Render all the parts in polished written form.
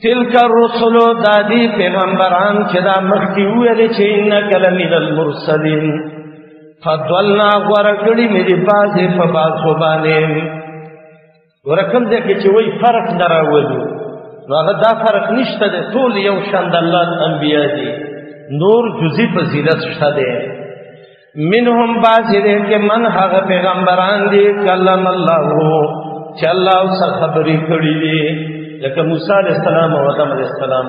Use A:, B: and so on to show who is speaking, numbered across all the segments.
A: تلک الرسل دادی پیغمبران چې دا مخکې وویلې چې انک لمن المرسلین فضلنا غوره کړي مې دي بعضې په بعضو باندې ګوره کوم ځای کې چې وایي فرق نه راولو نو هغه دا فرق نشته دی ټول یو شان د الله انبیا دي نور جزي فضیلت شته دی منهم بعضې دی کې من هغه پیغمبران دي کلم الله چې الله ورسره خبرې کړي دي لکه موسی علیہ السلام او آدم علیہ السلام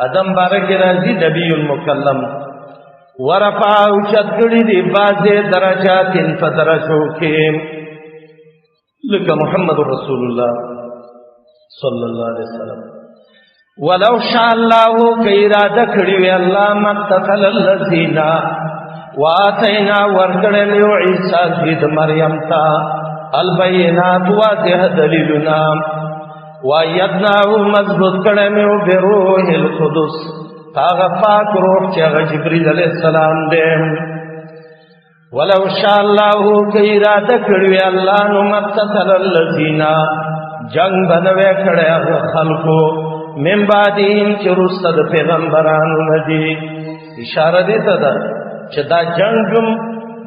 A: آدم بارک راځي نبی المکلم ورفع اوچت کړي دي بعضې درجات په درجو کې لکه محمد رسول الله صلی الله علیه وسلم ولو شاء الله که اراده کړي وي الله مقتتل الذین واتینا ورکړل یو عیسی زوی د مریم ته البینات واضح دلیلنا وایدناه مضبوط کړی مې و بروح القدس هغه پاک روح چې هغه جبریل علیه السلام دی ولو شاء الله که اراده کړي وي الله نو مقتتل الذین جنگ بنوي کړی هغه خلکو من بعدهم چې وروسته د پیغمبرانو نه دي اشاره دې ته ده چې دا جنګ هم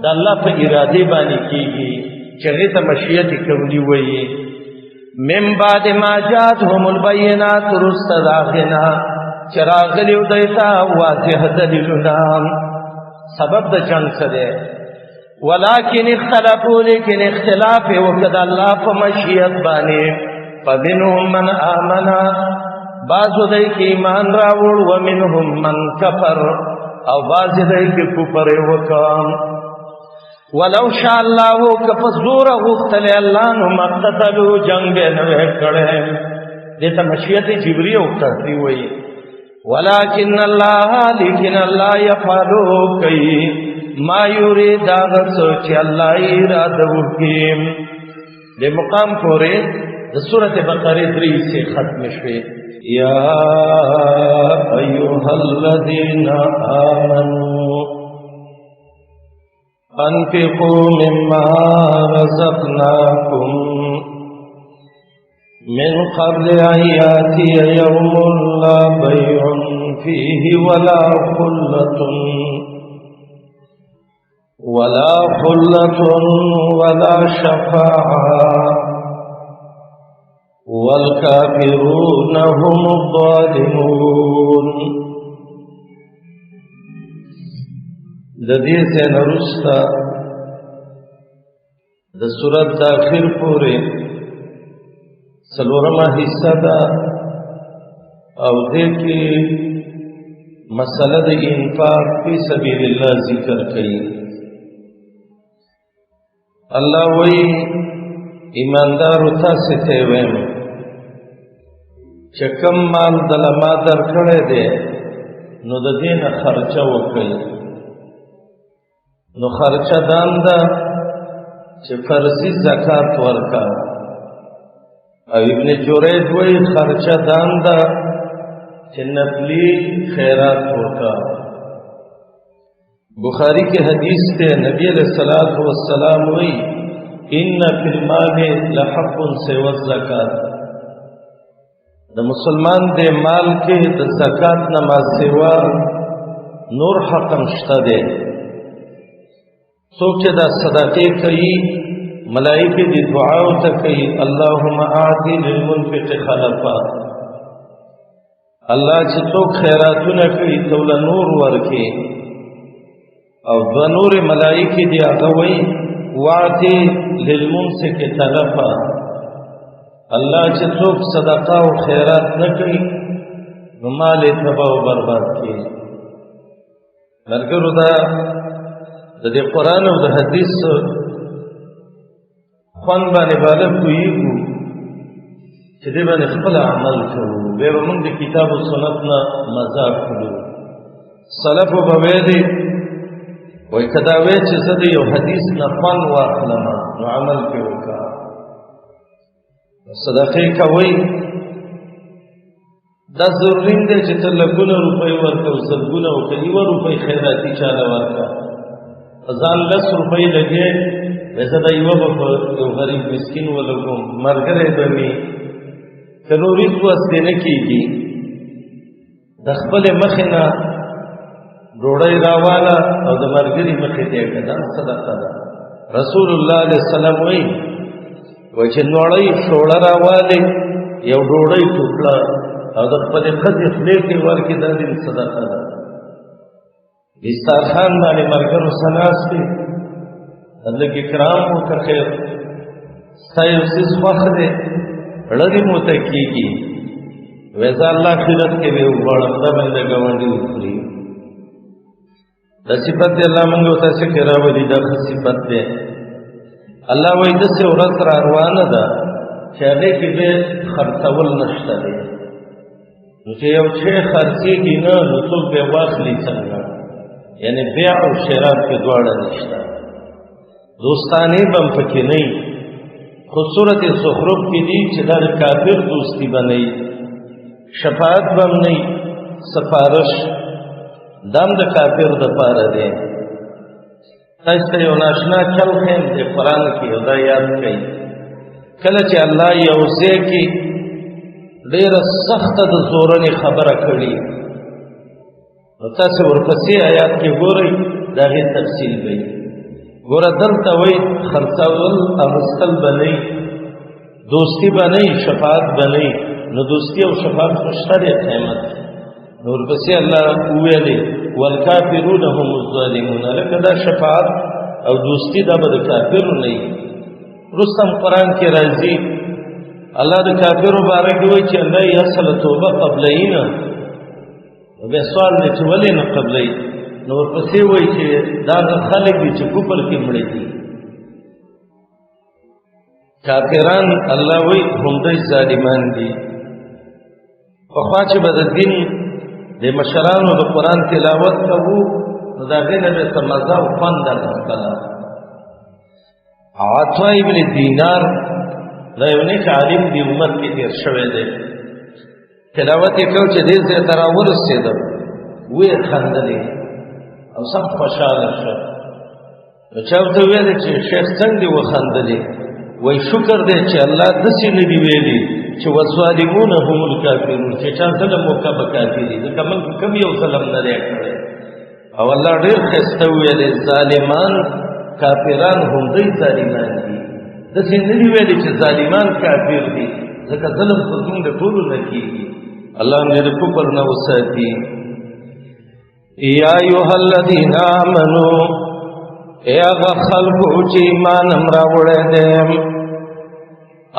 A: د الله په ارادې باندې کېږي چې هغې ته مشیت کوني وایي من بعد ما جاءتهم البینات وروسته د هغې نه چې راغلي و دوی ته واضح دلیلونه سبب د جنګ څه دی ولكن اختلفوا لیکن اختلاف یې وکړه د الله په مشیت باندې فمنهم من آمن بعضو دی کې ایمان راوړ ومنهم من کفر او بعض دی کې کفر یې وکړ ولو شاء الله که په زور غوښتلی الله نو مقتتلو جنګ به نه وی کړی دې ته مشیت جبري او تحري وایي ولكن الله لیکن الله یفعلو کوي ما یرید هغه څه چې الله یې اراده وکړي دې مقام پورې د سورۃ بقره 3 سے ختم شوه یا ایها الذین آمنوا انفقوا مما رزقناكم من قبل ان ياتي يوم لا بيع فيه ولا خلة ولا شفاعة والكافرون هم الظالمون د دې څخه وروسته د سورۃ د اخر پورې څلورمه حصہ ده او دې کې مسله د انفاق فی سبیل الله ذکر کړي الله وی ایماندار تاسو ته وایم چې کوم مال دلما درکړې ده نو د دې نه خرچه وکړئ نو خرچه دام ده چې فرضي زکات ورکا او ابن جریج وی خرچه دام ده چې نفلی خیرات ورکا بخاری کے حدیث تے نبی علیہ الصلوۃ والسلام وی ان فی المال لحق سوى الزکات د مسلمان دے مال کې د زکات نه ما سوا نور حق مشته ده څوک چې دا صدقې کوي ملائکه دې دعا او ته کوي اللهم اعطِ للمنفق خلفا الله چې څوک خیراتونه کوي تول نور ورکي او دو نور ملائکه دې هغه وایي واعطِ للممسك تلفا الله چې څوک صدقه او خیرات نه کوي نو مال یې تباہ او برباد کوي مرګرو دا د دې قرآن او د حدیث خوان باندې بالغ کویږو چې دې باندې خپل عمل کوو به موږ د کتاب او سنت نه مذاق کوو سلف او بویدي وای کدا وې چې زه د یو حدیث نه خوان واخلم نو عمل کوو کا صدقې کوي دا ضروري دی چې ته لګونه روپۍ ورکړې زرګونه او کلیوه روپۍ خیراتي چاله ورکړه ځان 10 روپۍ لګې ویسه دا یو په یو غریب مسکین ولګوم مرګره به می کنوري توسته نه کیږي د خپل مخې نه ډوډۍ راواله او د ملګري مخې ته یې کړه، دا صدقه ده. رسول الله علیه السلام وایي چې نوړۍ شوړه راوالی یو ډوډۍ ټوکړه او د خپلې ښځې خولې کې ورکړي، دا دې صدقه ده. دسترخوان باندې ملګرو سره ناست دي، لږ اکرام وکړه، خیر ستا یو څیز خوښ دی، زړه دې مو ته کېږي، وایي زه الله آخرت کې به وغواړم دا به د ګاونډي وخوري. دا صفت دی الله موږ او تاسې کې راولي، دا ښه صفت دی. الله وایي داسې ورځ را روانه ده چې هغې کې بیا خرڅول نشته دی. نو چې یو شی خرڅېږي نه نو څوک بیا واخلي څنګه؟ یعنی بیع او شراء کې دواړه نشته. دوستانې به هم پکې نه وي، خو صورت زخرف کې دي چې دا د کافر دوستي به نه وي، شفاعت به هم نه وي، سفارش دا هم د کافر دپاره دی. تاسو ته یو ناشنا چل ښیم د قرآن کې، او دا یاد کړئ، کله چې الله یو ځای کې ډېره سخته د زورنې خبره کړي، نو تاسو ورپسې آیات کې ګورئ، د هغې تفصیل به وي. ګوره دلته وایي خرڅول اخیستل به نه وي، دوستي به نه وي، شفاعت به نه وي. نو دوستي او شفاعت خو شته دی قیامت. نو ورپسې الله وویلې والکافرون هم الظالمون، لکه دا شفاعت او دوستي دا به د کافرو نه وي. وروسته هم قرآن کې راځي الله د کافرو باره کې وایي چې الله یې اصله توبه قبلوي نه. نو بیا سوال دی چې ولې نه قبلوي؟ نو ورپسې وایي چې دا خلک دي چې کفر کې مړه دي. کافران الله وایي هم دوی ظالمان دي. پخوا چې به د دین د مشرانو د قرآن تلاوت کوو نو د هغې نه به څه مزه او خوند اخیستله. عطا ابن دینار دا یو نیک عالم دی، امت کې تېر شوی دی، تلاوت یې کوو چې دې ځای ته راورسېده، ویې خندلې او سخت خوشحاله شو. نو چا ورته ویلې چې شیخ څنګه دې وخندلې؟ وایي شکر دی چې الله داسې نه دي ویلي چې والظالمون هم الکافرون، چې چا ظلم وکړه به کافر دي، ځکه موږ کوم یو ظلم نه دی کړی. او الله ډېر ښایسته ویلې ظالمان کافران هم دوی ظالمان دي، داسې نه دي ویلي چې ظالمان کافر دي، ځکه ظلم خو زموږ د ټولو نه کېږي. الله دې د کفر نه وساتي. یا ایها الذین آمنو، ای هغه خلکو چې ایمان هم راوړی دی،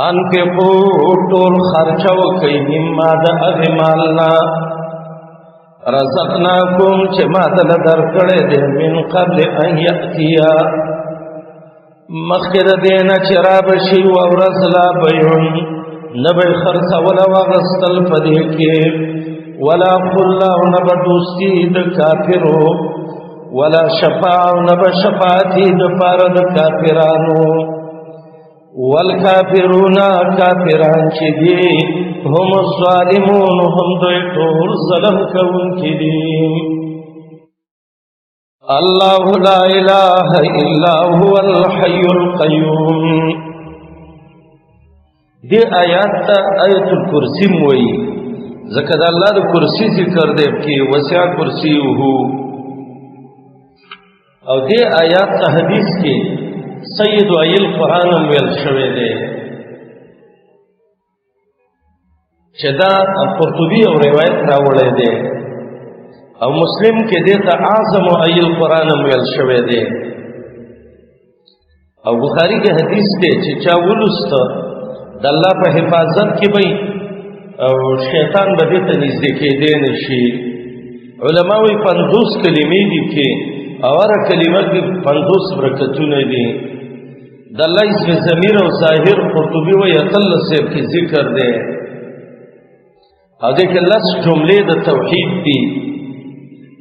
A: انفقو ټول خرچه وکئ مما د هغې مال نه رزقناکم چې ما دله درکړی دی من قبل ان یأتیا مخکې د دې نه چې رابشي یوه ورځ لا بیعن نه به یې خرڅول او اخیستل په دې کې ولا خله او نه به دوستي د کافرو ولا شفاع او نه به شفاعتي دپاره د کافرانو والکافرون کافران چې دي هم الظالمون هم دوی ټول ظلم کوونکي دي. الله لا اله الا هو الحي القيوم. دی آیات تا آیت الکرسی موئی ذکر اللہ دا کرسی ذکر دے کی وسع کرسیه. او دی آیات تا حدیث کی سید و ایل قرآن ویل شوے دے چدا قرطبی او روایت راوڑے دے او مسلم کے دیتا اعظم و ایل قرآن ویل شوے دے او بخاری کے حدیث دے چا ولستا د الله په حفاظت کې وي او شیطان به دې ته نږدې کېدی نه شي. علما وایي 50 کلمې دي کې او هره کلمه کې 50 برکتونه دي. د الله اسم ضمیر او ظاهر قرطبي وایي اتلس کې ذکر دی او دې کې لس جملې د توحید دي.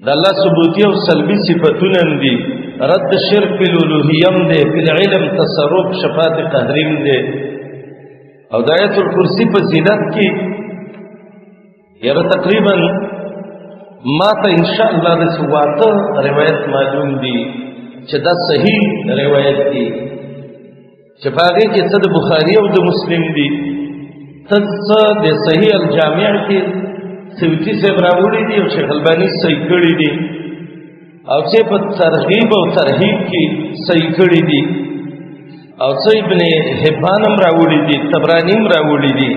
A: د الله ثبوتی او سلبي صفتونه دي. رد شرک په الوهیم دی، په علم تصرف شفاعت قهریم دی. او د آیت الکرسی په زینت کې یاره تقریبا ما ته انشاءالله د سواته روایت معلوم دي چې دا صحیح روایت دي چې په هغې کې څه د بخاري او د مسلم دي، څه د صحیح الجامع کې، سیوطي صاحب راوړي دي او شیخ الباني صحیح کړي دي او چې په ترغیب او ترهیب کې صحیح کړي دي او څه ابن حبان هم راوړي دي طبراني هم راوړي دي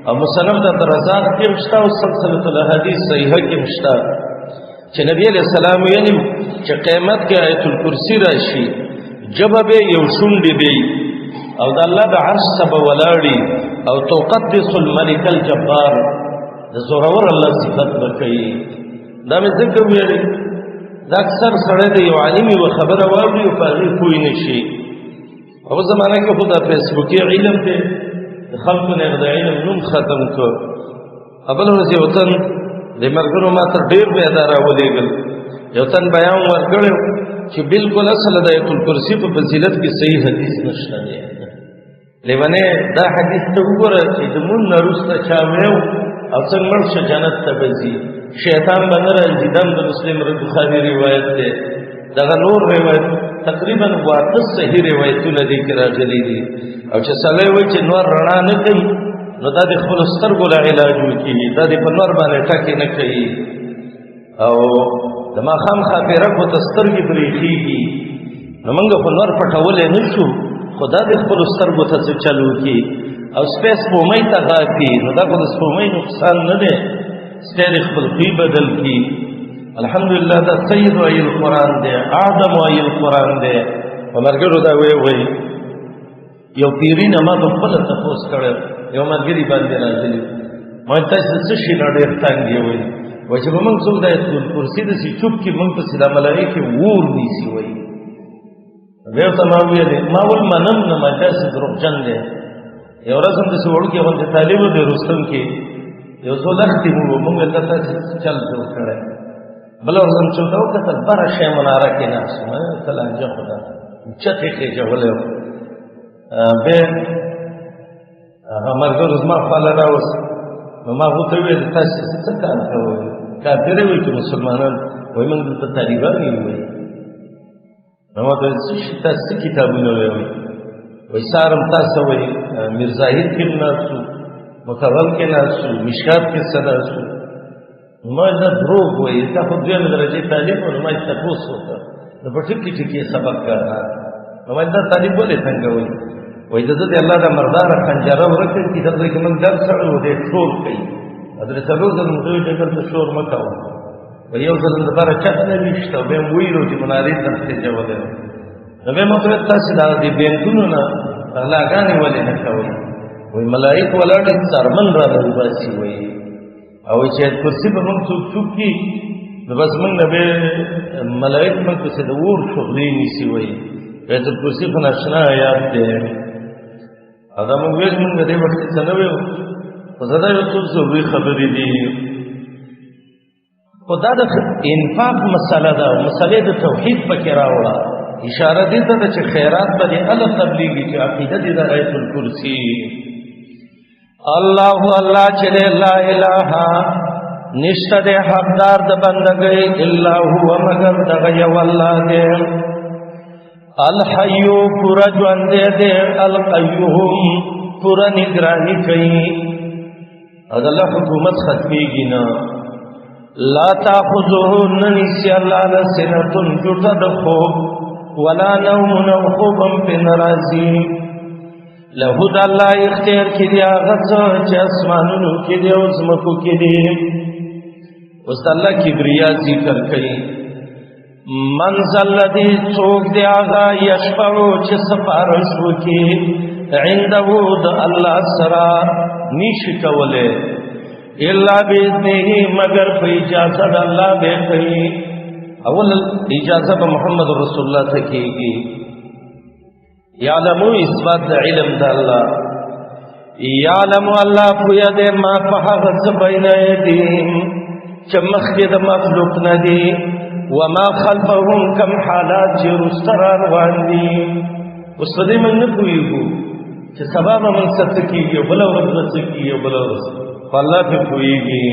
A: او مصنف د عبدالرزاق کې هم شته او سلسله الاحاديث صحیحه کې هم شته چې نبی علیہ السلام ویلي چې قیامت کې آیت الکرسی راشي جبه به یو شونډې به او د الله د عرش څخه ولاړي او تقدس الملك الجبار د زورور الله صفت وکړي دا مې ذکر ویلي دا اکثر سره د یو عالمي و خبره واوري او په هغې پوه نشي او زمانه کې خو دا فیسبوکي علم دی د خلکو نه د علم نوم ختم کړ بله ورځ یو تن د ملګرو ما ته ډېر بېدا راولېږل یو تن بیان ورکړی چې بلکل اصل د آیت الکرسي په فضیلت کې صحیح حدیث نشته دی لیونې دا حدیث ته وګوره چې د مونږ نه وروسته چا ویو او څنګه مړ شه جنت ته به ځي شیطان به نه راځي دم د مسلم بخاري روایت دی دغه نور روایت تقریبا 8 صحیح روایتونه دي کې راغلي دي او چې سړی وایي چې نور رڼا نه کوي نو دا د خپلو سترګو له علاج وکړي دا د په نور باندې ټکې نه کوي او د ماښام خاپېره خو ته سترګې برېښېږي نو موږ خو نور پټولی نه شو خو دا د خپلو سترګو ته څه چل وکړي او سپی سپومۍ ته غاپي نو دا خو د سپومۍ نقصان نه دی سپی د خپل خوی بدل کړي الحمدلله دا سید وایي القرآن دی اعظم وایي القرآن دی په ملګرو دا وایي یو پیري نه ما په خپله تپوس کړی یو ملګري باندې راغلي ما تاسو څه شي نه ډېر تنګ یې وایي وایي چې به موږ څوک د آیت الکرسي داسې چوپ کړي موږ پسې دا ملایکې اور نیسي وایي بیا ورته ما ویلې ما ول منم نه ما داسې دروغجن دی یو ورځ هم داسې وړوکی غوندې طالب و دی رستم کې یو څو لښتې مو وو موږ ته داسې چل جوړ کړی بله ورځ هم چې ورته وکتل بره شی مناره کې ناست وم ته لانجه خو ده چتې خېژولی وم بیا هغه ملګرو زما خواله راوست نو ما هغو ته وویل تاسې څه کار کوئ کافرې وایي چې مسلمانان وایي موږ دلته طالبان یو وایي نو ما ته ویل څه شي تاسې څه کتابونه وایي وایي سهار هم تاسو وایي میرزاهد کې هم ناست وو متول کې ناست وو مشکات کې څه ناست وو ما دا دروغ وایي تا خو دویمې درجې طالب وو نو ما یې تپوس وکړه نو په ټکي ټکي یې سبق کړه نو ما دا طالب ولې څنګه وایي وایي د ده د الله د مرداره خنجره ورکړي چې دلته کې موږ درس اړو دی شور کوي درې څلور ځله مو دوی دلته شور مه کوه وایي یو ځل دپاره چت نه وي شته بیا مو ویلو چې منارې ته خېژولی نو بیا ما ته ویل تاسې د دې بینکونو نه غلاګانې ولې نه کوئ وایي ملایک ولاړ دي څرمن را نه وباسي وایي او وایي چې آیت کرسي به موږ څوک چوپ کړي نو بس موږ نه بیا ملایک موږ پسې د اور شغلې نیسي وایي آیت الکرسي خو ناشنا آیات دی او دا موږ ویل موږ د دې وخت څه نه ویو خو زه دا یو څو ضروري خبرې دي خو دا د انفاق مسله ده مسلې د توحید پکې راوړه اشاره دې ته ده چې خیرات به دې هله تبلیغي چې عقیده دې د آیت الکرسي الله الله چې لا اله نشته دې حقدار د بندګۍ الا هو مگر دغه یو الله دې الحیو پورا ژوند دې القیوم پورا نگرانی کوي او د الله حکومت ختمیږي نه لا تاخذه ننسی الله لسنتن جوټه د خوب ولا نوم نو خوبم په ناراضي له د الله اختیار کې دی هغه چې اسمانونو کې دی او زمکو کې دی اوس الله کبریا ذکر کوي منزل الذي څوک دی هغه یشفعو چې سفارش وکي عنده د الله سره نشي کوله الا باذنه مگر په اجازه د الله به کوي اول اجازه به محمد رسول الله ته کیږي یعلمو اثبات د علم د الله یعلم الله پویا دې ما فحغت بین ایدیهم چې مخکې د مخلوق نه دي وما خلفهم کم حالات چې رستران واندي اوس په دې موږ نه پوهېږو چې سبا به موږ څه کېږي او بله ورځ به څه کېږي او بله ورځ خو الله پرې پوهېږي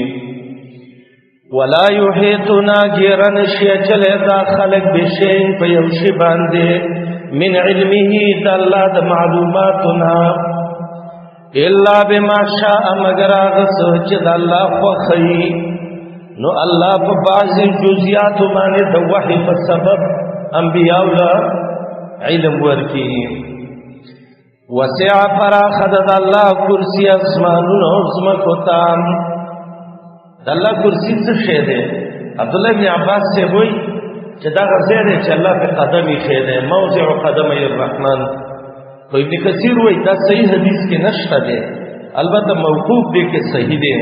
A: ولا یحیطون ګیره نشي اچلی دا خلک بشیء په یو شي باندې من علمه د الله د معلوماتنا الا بما شاء مگر هغه څه چې د الله خوښوي. نو الله په بعضې جزئیاتو باندې د وحي په سبب انبیاو له علم ورکړي. وسع فراخه د الله کرسي اسمانونو او ځمکو ته. د الله کرسي څه شی دی؟ عبدالله ابن عباس صاحب وایي چې دا هغه ځای دی چې الله پې قدم ایښی دی، موضع قدمی الرحمن. خو ابن کثیر وایي دا صحیح حدیث کې نشته دی، البته موقوف دی کې صحیح دی،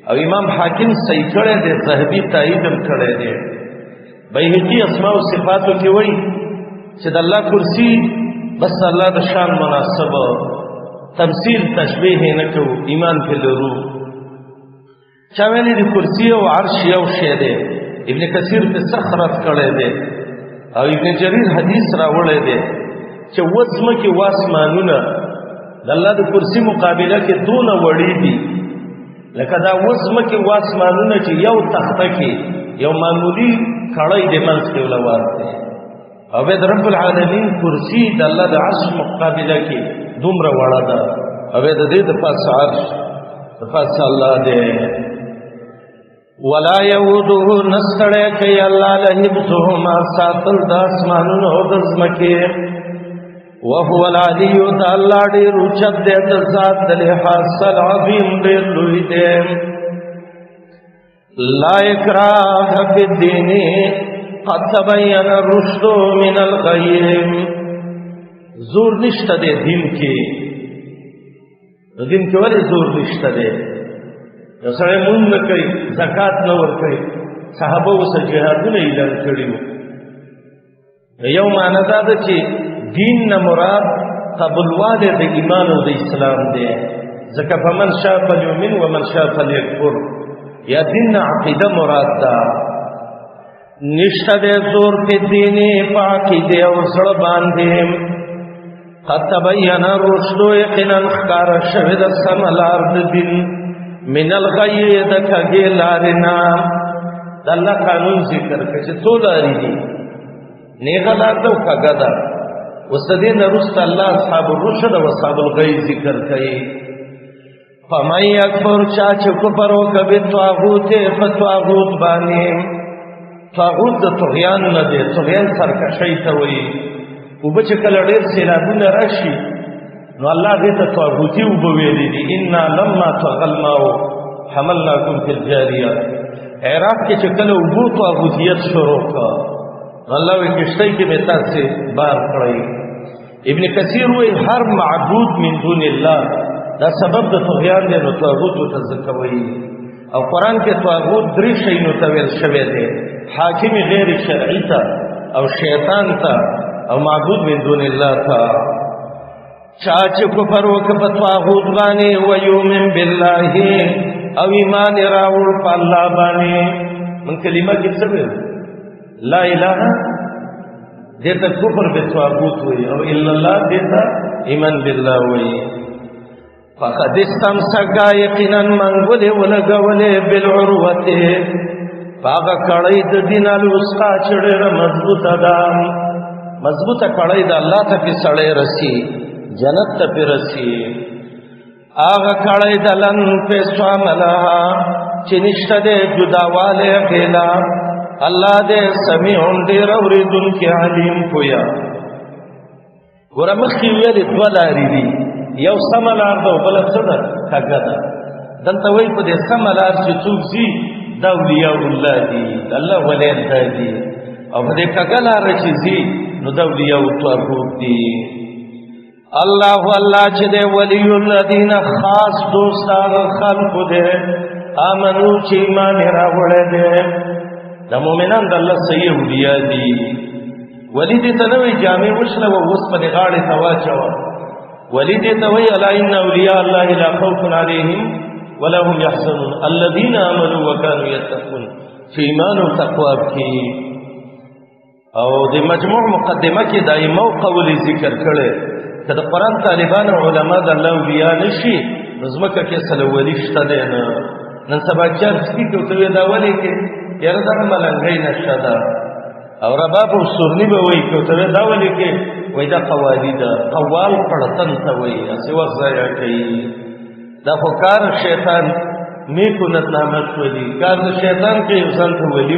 A: او امام حاکم صحیح کړی دی، ذهبي تایید هم کړی دی. بیهقي اسماء و صفاتو کې وایي چې د الله کرسي بس الله د شان مناسب، تمثیل تشبیه نه کوو، ایمان پې لرو. چا ویلي د کرسي او عرش یو شی دی، ابن کثیر پې سخت رد کړی دی، او ابن جریر حدیث راوړی دی چې اوه ځمکې و اسمانونه د الله د کرسي مقابله کې دونه وړي دي لکه دا اوه ځمکې و اسمانونه چې یو تخته کې یو معمولي کړی د منځ کې ولوار دی، او بیا د رب العالمین کرسي د الله د عرش مقابله کې دومره وړه ده، او بیا د دې د پاسه عرش د پاسه الله دی. ولا یعوده نستړی کوي الله له حفظهما ساتل د اسمانونو او د ځمکې. وهو العلی د الله ډېر اوچت دی، د ذات د لحاظ العظیم ډېر لوی دی. لا اکراه فی الدین قد تبین الرشد من الغی. زور نشته دی دین کې. دین کې ولې زور نشته دی؟ یو سړی مونږ نه کوي، زکات نه ورکوي، صحابه اوسه جهادونه اعلان کړي وو. یو معنا دا ده چې دین نه مراد قبولوالی د ایمان او د اسلام دی، ځکه فمن شاء فلیؤمن ومن شاء فلیکفر. یا دین نه عقیده مراد ده. نشته دی زور په دین په عقیده او زړه باندې. قد تبین الرشد یقینا ښکاره شوې ده سمه لار د دین من الغی د کږې لارې نه. د الله قانون ذکر کړه چې څو لارې دي، نیغه لار ده او کږه ده. اوس د دې نه وروسته الله اصحاب الرشد او اصحاب الغی ذکر کوي. فمن یکفر چا چې کفر وکړي بطاغوت په طاغوت باندې. طاغوت د طغیان نه دی، طغیان سرکشۍ ته وایي. اوبه چې کله ډېر سیلابونه راشي نو الله دې ته طاغوتي اوبه ویلي دي. انا لما طغى الماء حملناکم فی الجاریه. عراق کې چې کله اوبو طاغوتیت شروع کړه الله وی کشتۍ کې به تاسې بار کړئ. ابن کثیر وی هر معبود من دون الله دا سبب د طغیان دی، نو طاغوت ورته ځکه وایي. او قرآن کې طاغوت درې شیانو ته ویل شوی دی: حاکم غیر شرعي ته، او شیطان ته، او معبود من دون الله ته. چا چې کفر وکړ په طاغوت باندې ویؤمن بالله او ایمان راوړ په الله باندې. من کلمه کې څه ویل؟ لا اله دیتا کفر بالطاغوت وی، او الا الله دیتا ایمان بالله وی. فقد استمسک یقینا منګولې ولګولې بالعروته پاغه کړی د دین الوسقا چې ډېره مضبوطه ده. مضبوطه کړی د الله ته په سړی رسی، جنت ته په رسی. هغه کړی د لن په سواملها چې نشته دی جداواله غیلا. الله دې سمیع ډېر اورېدونکی علیم پویا. ګوره مخکې ویلې دوه لارې دي، یو سمه لار ده او بله څه ده؟ کږه ده. دلته وایي په دې سمه لار چې څوک ځي دا اولیاء الله دي، د الله ولیان دا دي، او په دې کږه لاره چې ځي نو دا اولیاء طاغوت دي. الله چې دی ولی الذین خاص دوست هغه خلقو دی آمنو چې ایمان یې راوړی دی. د مؤمنان د الله صحیح اولیاء دي. ولی دې ته نه وایي جامې وشله او اوس په دې غاړې ته واچوه. ولی دې ته وایي الا ان اولیاء الله لا خوف علیهم ولا هم یحزنون الذین آمنوا وکانوا یتقون. چې ایمان او تقوا کې او د مجموع مقدمه کې د ائمه قول ذکر کړي که د قرآن طالبان او علما د الله اولیاء نشي نو ځمکه کې اصل ولی شته دی نه. نن سبا چرس کې ورته وایي دا ولې کې یاره دغه ملنګۍ نشته ده، او رباب او سورني به وایي که ورته دا ولې کې وای دا قوالی دا قوال پڑتن تا وای اسی وقت ضایع کئی دا خو کار شیطان میکنت نامت ولی کار دا شیطان کئی انسان تا ولی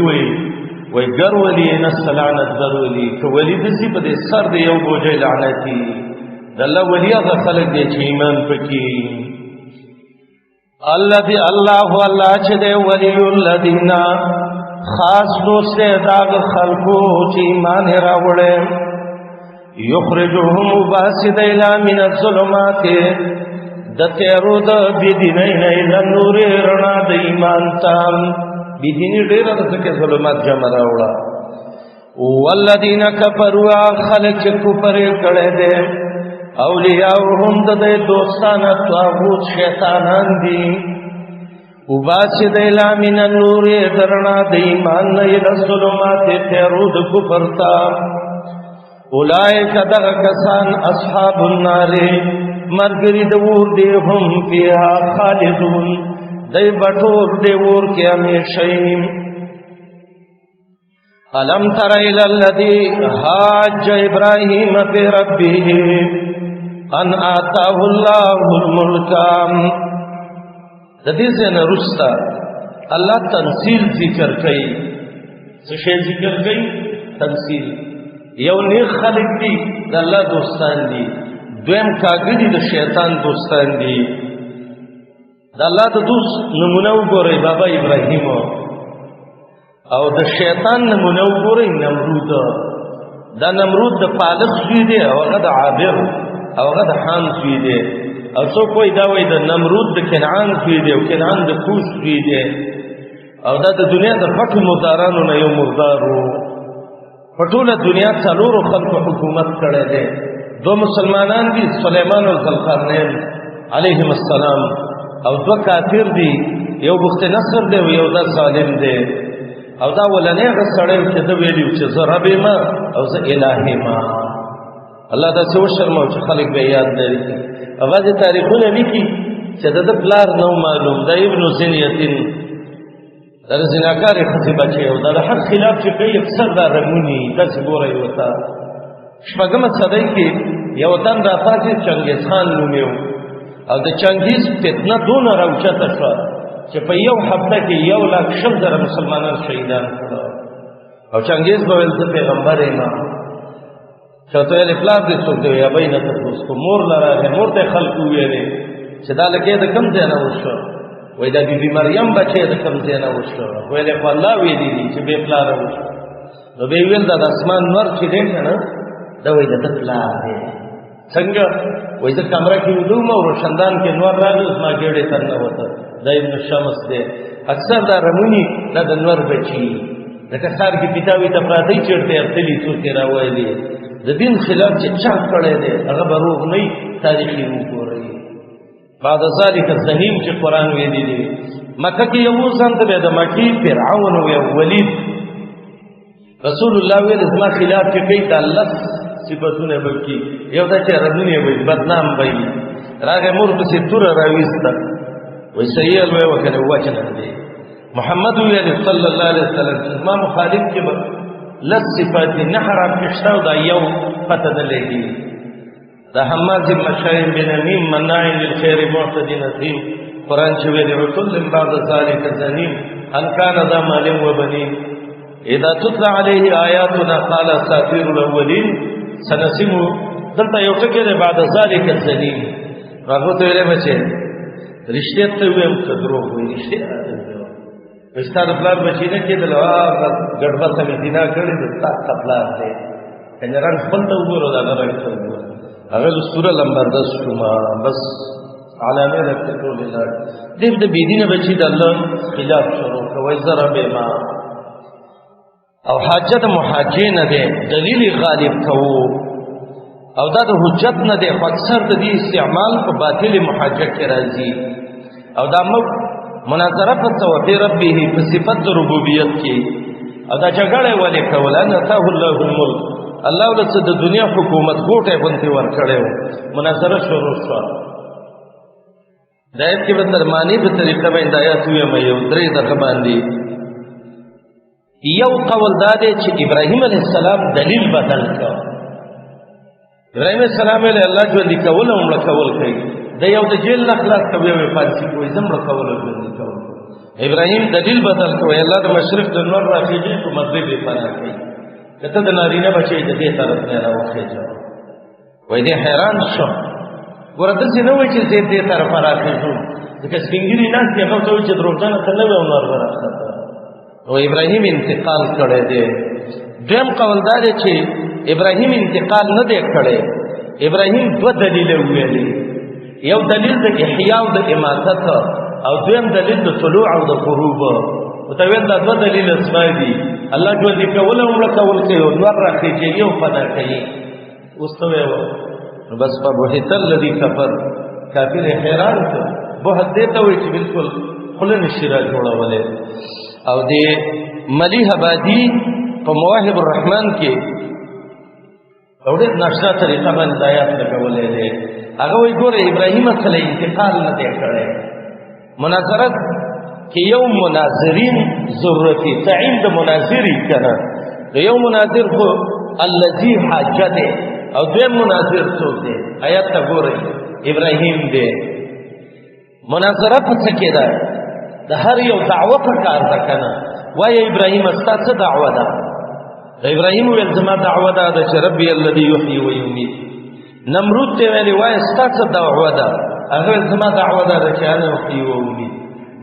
A: وای گر ولی نست لعنت در ولی که ولی دسی پا دی سر دی یو بوجه لعنتی دا اللہ ولی اغا خلق دی چه ایمان پکی اللہ چه دی ولی الذین خاص دوست داغ خلقو چه ایمان راوڑے یخرجهم باسد الى من الظلمات دتیرو دا بیدینین الى نور رنا دا ایمان تام بیدینی دیر رسک ظلمات جمع راوڑا والذین کفروا خلق چه کفر کڑے دے اولیاؤهم دا دوستان طاغوت شیطانان دی وباسد الى من النور درنا دا ایمان الى الظلمات تیرو دا کفر تام اولائک دغ کسان اصحاب النار مرگری دور دی هم فیها خالدون دی بطور دی ور کی ہمیشہیم الم تر الى الذی حاج ابراہیم فی ربه ان آتاه اللہ الملک ددی سے نرستا اللہ تنزیل ذکر کئی سشے ذکر کئی تنزیل یو نیک خلق دی دا اللہ دوستان دی دویم کاغدی دا شیطان دوستان دی دا اللہ دا دوست نمونو گو رئی بابا ابراہیم او دا شیطان نمونو گو رئی نمرود دا نمرود دا پالق سوی دی او اغا دا عابر او اغا دا حان سوی دی او سو کوئی داوی دا نمرود دا کنعان سوی دی او کنعان دا کوش سوی دی او دا دنیا دا پت مردارانو نا یو مردارو پټول دنیا څلورو خلکو حکومت کړی دی دو مسلمانان دي سلیمان او ذوالقرنین علیهم السلام او دو کافر دي یو بخت نصر دی او یو د ظالم دی او دا ولنه غسړی چې د ویلو چې زه رب ما او زه الهی ما الله دا څو شرمو چې خلک به یاد لري هغه د تاریخونه لیکي چې د پلار نو معلوم د ابن زنیتین در زناکار خطی بچه او در حق خلاف چه کئی اکثر در رمونی دس گوره وطا شپگم صدای که یو تن رافاتی چنگیز خان نومیو او د چنگیز فتنه دون روچت شوا چه پا یو حبته که 1,00,000 مسلمانان شهیدان کرده او چنگیز باویل ده پیغمبر ایمان چه تو یلی پلار دی سوک دیو یا بین تفوز کو مور لراغه مور تی خلقو ویلی چه دا لکه ده کم دینا وشو وای دا بی بی مریم بچه دا کم زینا وشو ویلی خو اللہ ویلی دی چه بے پلارا وشو نو بی ویل دا اسمان نور چی دیکھا نا دا وای دا پلار دی سنگا وای دا کمرہ کی ودوم و روشندان کے نور راگو اس ما گیڑے ترنا ہوتا دا ابن شمس دی اکثر دا رمونی دا دا نور بچی دا کسار کی پیتاوی تا پراتی چڑتے ارتلی سوکی راوائلی دا دین خلاف چه چاک کڑے دی اگر بروغ نئی تاریخی موکو رئی بعد ذالک الزنیم چه قرآن ویدی دی مکہ کی یوزان تا بیدا مکی فرعون و ولید رسول اللہ وید ازما خلاف چه کئی تا لس صفتون بلکی یو دا چه ربونی بی بدنام بی راگ مور بسی تور راویستا وی سیئل وی وکن وچن دی محمد وید صلی اللہ علیہ وسلم ازما مخالف چه لس صفاتی نحرام کشتاو دا یو پتا دلیگی دا حماز مشایم بنمیم مناعی للخیر معتدی نظیم قرآن چویلی عطل بعد ذالک الزنیم انکان دا مالم و بنیم اذا تطلع علیه آیاتنا قال اساطیر الاولین سنسیمو دلتا یو ٹکے دے بعد ذالک الزنیم راگو تو ویلے بچے رشتیت تو ویم کدرو ہوئی رشتیت رشتہ دپلار بچی نکی دلو گڑبا سمیتینا کردی دلتا تپلار دے کنجا رنگ خلطا ہوگو رو دا رنگ خلطا اگر سورہ لمبر 10 شما بس علامه رکھتے تو لیلہ دیو دا بیدین بچی دا اللہ خلاف شروع کوئی ضرب ما او حاجت محاجین دے دلیل غالب کو او دا دا حجت نہ دے اکثر دا دی استعمال کو باطل محاجت کے رازی او دا مناظرہ پسو فی ربی صفت ربوبیت کی او دا جگڑے والے کولا نتاہ اللہ الملک اللہ علیہ سے دنیا حکومت گوٹے بنتی ورکڑے ہو مناظرہ شروع شوا دایت کی بترمانی بطریقہ میں دایت ہوئے میں یو دری دقبان دی یو قول دادے چھ ابراہیم علیہ السلام دلیل بدل کا ابراهیم السلام علیه الله ژوندي کول او مړه کول کوي د یو د جیل نه خلاص کوي او پاتې کوي زم مړه کول او ژوندي کول. ابراهیم دلیل بدل کوي الله د مشرق د نور راخېږي په مغرب یې پناه کوي. کته د نارینه بچی د دې طرف نه راوخېږي وای دې حیران شو ګوره داسې نه وایي چې زه دې طرف راخېږم ځکه سپینګیري ناست یې هغه ته وایي چې دروغجنه ته نه وی او نور راخته او ابراهیم انتقال کړی دی. دویم قول دا دی چې ابراهیم انتقال نه دی کړی. ابراهیم دوه دلیل ویلي، یو دلیل د احیاء او د اماتت او دویم دلیل د طلوع او د غروب. متویل دا دوه دلیل اسماء دي. الله ژوندي کول او مړه کول کوي او نور راخېږي او پناه کوي. اوس ته ویو نو بس فبهت الذي كفر کافر حیران کړ. بهت دې ته وایي چې بالکل خوله نشي را جوړولی. او دې ملیح آبادي په مواهب الرحمن کې او ډېر ناشنا طریقه باندې آیات لګولی دی. هغه وایي ګوره ابراهیم علیه انتقال نه دی کړی. مناظرت کې یو مناظرین ضرورتي تعین د مناظري که نه د یو مناظر خو الذي حاجه دی او دویم مناظر څوک دی. آیات ته ګورئ ابراهیم دی. مناظره په څه کې ده؟ د هر یو دعوه په کار ده که نه. وایه ابراهیم ستا څه دعوه ده؟ ابراهیم ویل زما دعوه ده چې ربي الذي یحیی و یمیت. نمرود ته ویلې وایه ستا څه دعوه ده؟ هغه ویل زما دعوه ده چې انا احیی و امیت.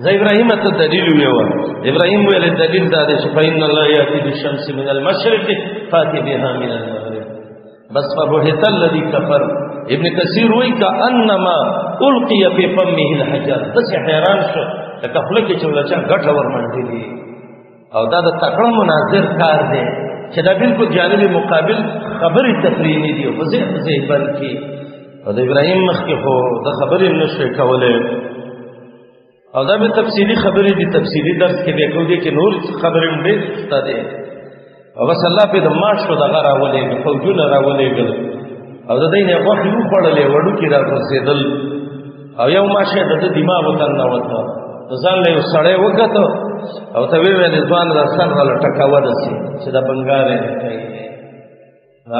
A: زه ابراهیم ته دلیل ویوه. ابراهیم ویل دلیل دا دی چې فإن الله یأتی بالشمس من المشرق فأتی بها من المغرب. بس فبهت الذي كفر. ابن کثیر وایي کأنما القی فی فمه الحجر. داسې حیران شو لکه خوله کې چې ولچا ګټه ورمنډلې. او دا د تکړه مناظر کار دی چې دا بالکل جانب مقابل خبرې تقریني دي او په ذهن بند کې. او د ابراهیم مخکې خو د خبرې نه شوی کولی او دا به تفصیلي خبرې دي. تفصیلي درس کې به کوو دي کې نور خبرې هم ډېر شته دی. او بس الله پې د ماشو دغه راولېږه فوجونه راولېږل او د دوی نه یې غوښې وخوړلې وړوکي را غورځېدل او یو ماشه د ده دماغ ته ننوته. د ځان له یو سړی وکته او ته ویې ویلې ځوان را سر راله ټکاوه داسې چې دا بنګار یې کوي.